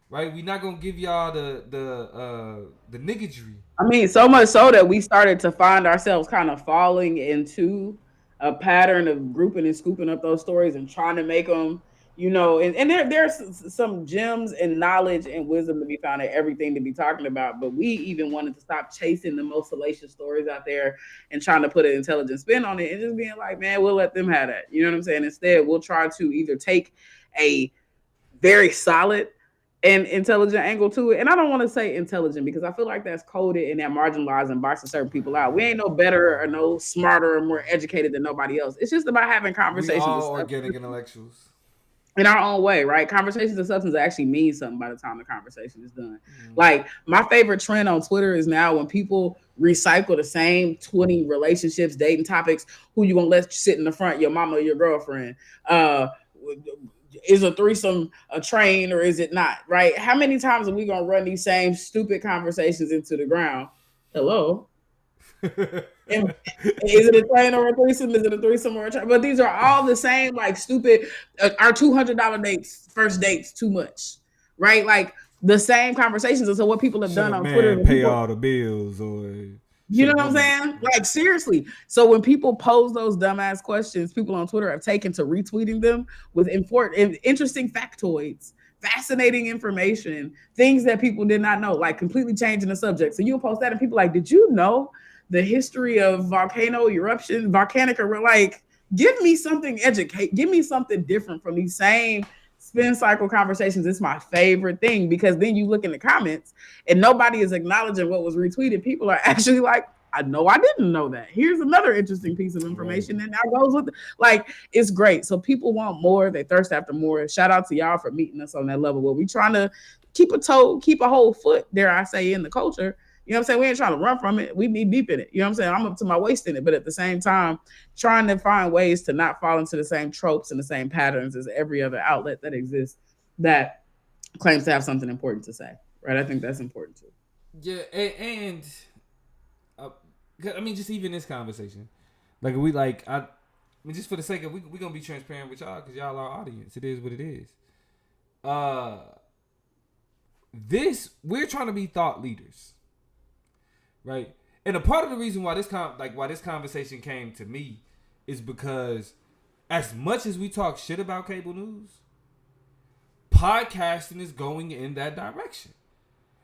Right, we're not gonna give y'all the niggardry. I mean, so much so that we started to find ourselves kind of falling into a pattern of grouping and scooping up those stories and trying to make them, you know, and there's some gems and knowledge and wisdom to be found in everything to be talking about. But we even wanted to stop chasing the most salacious stories out there and trying to put an intelligent spin on it and just being like, man, we'll let them have that. You know what I'm saying? Instead, we'll try to either take a very solid and intelligent angle to it. And I don't want to say intelligent because I feel like that's coded and that marginalized and boxing certain people out. We ain't no better or no smarter or more educated than nobody else. It's just about having conversations. We all organic intellectuals. In our own way, right? Conversations of substance actually mean something by the time the conversation is done. Like, my favorite trend on Twitter is now when people recycle the same 20 relationships, dating topics. Who you gonna let sit in the front, your mama or your girlfriend? Is a threesome a train or is it not? Right? How many times are we gonna run these same stupid conversations into the ground? Hello. And is it a train or a threesome? Is it a threesome or a train? But these are all the same, like, stupid. Our $200 dates, first dates, too much, right? Like, the same conversations. And so what people have done on Twitter, pay all the bills, or you know what I'm saying? Like, seriously. So when people pose those dumbass questions, people on Twitter have taken to retweeting them with interesting factoids, fascinating information, things that people did not know, like completely changing the subject. So you'll post that and people like, did you know the history of volcano eruption, volcanic, or like, give me something give me something different from these same spin cycle conversations. It's my favorite thing because then you look in the comments and nobody is acknowledging what was retweeted. People are actually like, I know I didn't know that. Here's another interesting piece of information that now goes with it. Like, it's great. So people want more. They thirst after more. Shout out to y'all for meeting us on that level where we trying to keep a whole foot, dare I say, in the culture. You know what I'm saying? We ain't trying to run from it. We be deep in it. You know what I'm saying? I'm up to my waist in it. But at the same time, trying to find ways to not fall into the same tropes and the same patterns as every other outlet that exists that claims to have something important to say. Right? I think that's important too. Yeah, and I mean, just even this conversation. Like, we like, I mean, just for the sake of, we going to be transparent with y'all because y'all are our audience. It is what it is. We're trying to be thought leaders. Right, and a part of the reason why this conversation came to me is because, as much as we talk shit about cable news, podcasting is going in that direction,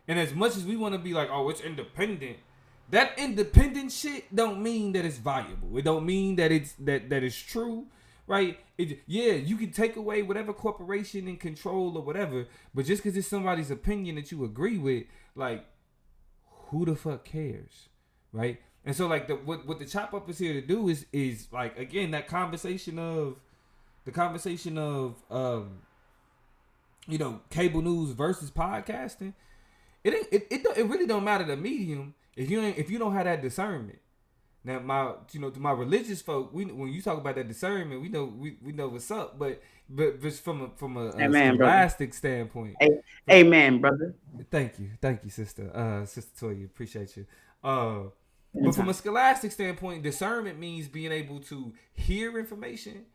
and as much as we want to be like, oh, it's independent, that independent shit don't mean that it's valuable. It don't mean that it's that it's true, right? You can take away whatever corporation and control or whatever, but just because it's somebody's opinion that you agree with, like, who the fuck cares, right? And so, like, what the chop up is here to do is like, again, that conversation of cable news versus podcasting, it really don't matter the medium if you don't have that discernment. Now, to my religious folk, when you talk about that discernment, we know what's up. But just from a Amen, scholastic brother. standpoint, Amen, brother. Thank you, sister, sister Toya, appreciate you. But from Anytime. a scholastic standpoint, discernment means being able to hear information,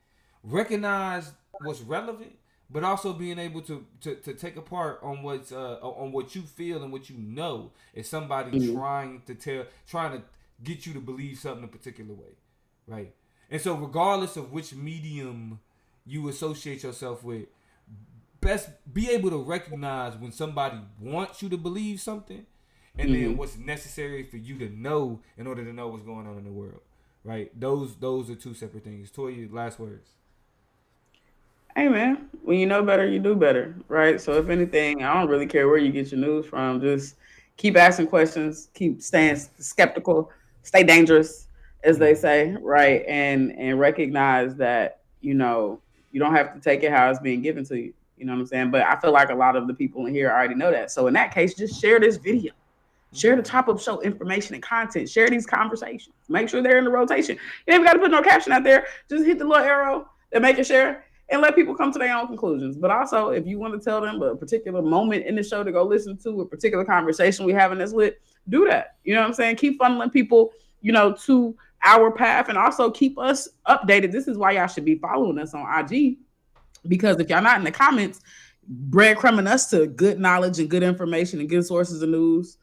recognize what's relevant, but also being able to take apart on what you feel and what you know is somebody trying to get you to believe something a particular way, right? And so, regardless of which medium you associate yourself with, best be able to recognize when somebody wants you to believe something, and then what's necessary for you to know in order to know what's going on in the world, right? Those are two separate things. Toya, last words. Hey man, when you know better, you do better, right? So if anything, I don't really care where you get your news from. Just keep asking questions, keep staying skeptical, stay dangerous, as they say, right? And recognize that you don't have to take it how it's being given to you. You know what I'm saying? But I feel like a lot of the people in here already know that. So in that case, just share this video. Share the Top Up Show information and content. Share these conversations. Make sure they're in the rotation. You ain't got to put no caption out there. Just hit the little arrow that make it share and let people come to their own conclusions. But also, if you want to tell them a particular moment in the show to go listen to, a particular conversation we having that's lit, do that. You know what I'm saying? Keep funneling people, to our path, and also keep us updated. This is why y'all should be following us on IG, because if y'all not in the comments, breadcrumbing us to good knowledge and good information and good sources of news,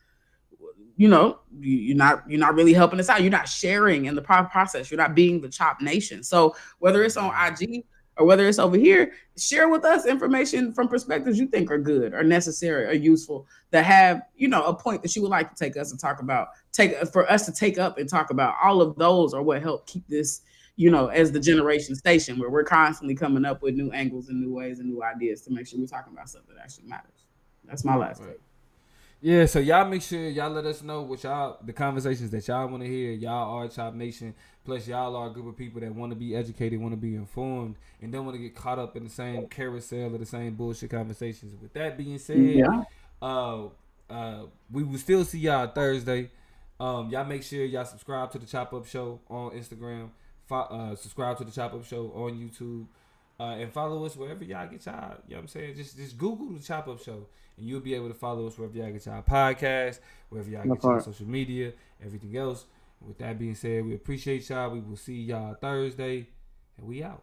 you're not really helping us out. You're not sharing in the process. You're not being the Chop Nation. So whether it's on IG or whether it's over here, share with us information from perspectives you think are good or necessary or useful, that have a point that you would like to take us and talk about, for us to take up and talk about. All of those are what help keep this as the generation station, where we're constantly coming up with new angles and new ways and new ideas to make sure we're talking about stuff that actually matters. That's my last take. Yeah, so y'all make sure y'all let us know the conversations that y'all want to hear. Y'all are Chop Nation. Plus, y'all are a group of people that want to be educated, want to be informed, and don't want to get caught up in the same carousel or the same bullshit conversations. With that being said, we will still see y'all Thursday. Y'all make sure y'all subscribe to the Chop Up Show on Instagram. Subscribe to the Chop Up Show on YouTube. And follow us wherever y'all get y'all. You know what I'm saying? Just Google the Chop Up Show, and you'll be able to follow us wherever y'all get y'all podcast, wherever y'all get y'all social media, everything else. And with that being said, we appreciate y'all. We will see y'all Thursday, and we out.